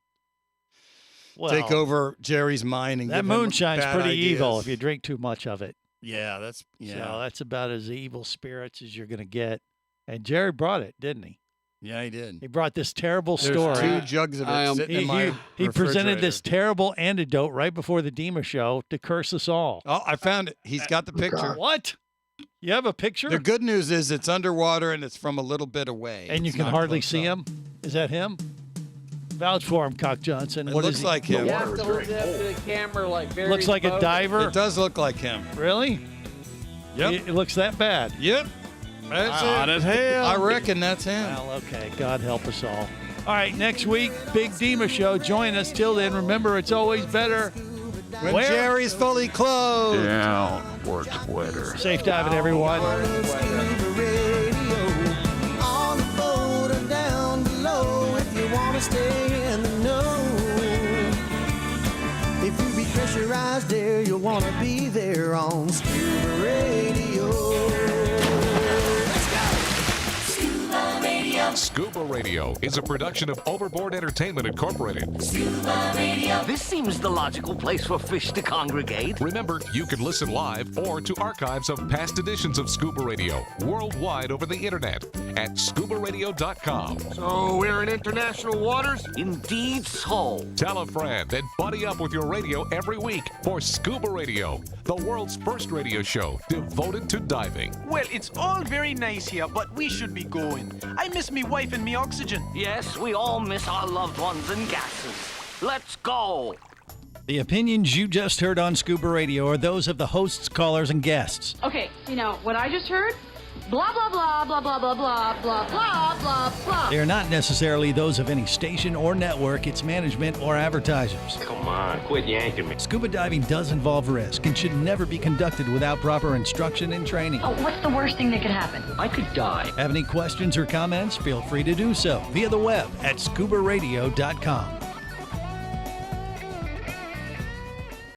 take over Jerry's mind and that give him moonshine's bad pretty evil ideas? if you drink too much of it. Yeah, that's So that's about as evil spirits as you're going to get. And Jerry brought it, didn't he? Yeah, he did. He brought this terrible There's story. 2 jugs of it sitting in my he presented this refrigerator. terrible antidote right before the Dima show to curse us all. Oh, I found it. He's got the picture. What? You have a picture? The good news is it's underwater and it's from a little bit away. And you It's can not hardly close see up. him? Is that him? Vouch for him, Cock Johnson. It What looks is he? like him. You have to look up to the camera like very Looks like a focused. diver. It does look like him. Really? Yep. It looks that bad. Yep. That's Hot it. as hell. I reckon that's him. Well, okay. God help us all. All right, next week, Big Dima Show. Join us. Till then, remember, it's always better When Jerry's fully clothed. Down where it's wetter. Safe diving, everyone. On the boat or down below, if you want to stay in the know. If you be pressurized there, you'll want to be there on Scuba Radio. Scuba Radio is a production of Overboard Entertainment Incorporated. This seems the logical place for fish to congregate. Remember, you can listen live or to archives of past editions of Scuba Radio worldwide over the internet at ScubaRadio.com. So we're in international waters? Indeed so. Tell a friend and buddy up with your radio every week for Scuba Radio, the world's first radio show devoted to diving. Well, it's all very nice here, but we should be going. I miss me wife and me oxygen. Yes, we all miss our loved ones and gases. Let's go. The opinions you just heard on Scuba Radio are those of the hosts, callers, and guests. Okay, what I just heard? Blah, blah, blah, blah, blah, blah, blah, blah, blah, blah, blah. They are not necessarily those of any station or network, its management, or advertisers. Come on, quit yanking me. Scuba diving does involve risk and should never be conducted without proper instruction and training. Oh, what's the worst thing that could happen? I could die. Have any questions or comments? Feel free to do so via the web at ScubaRadio.com.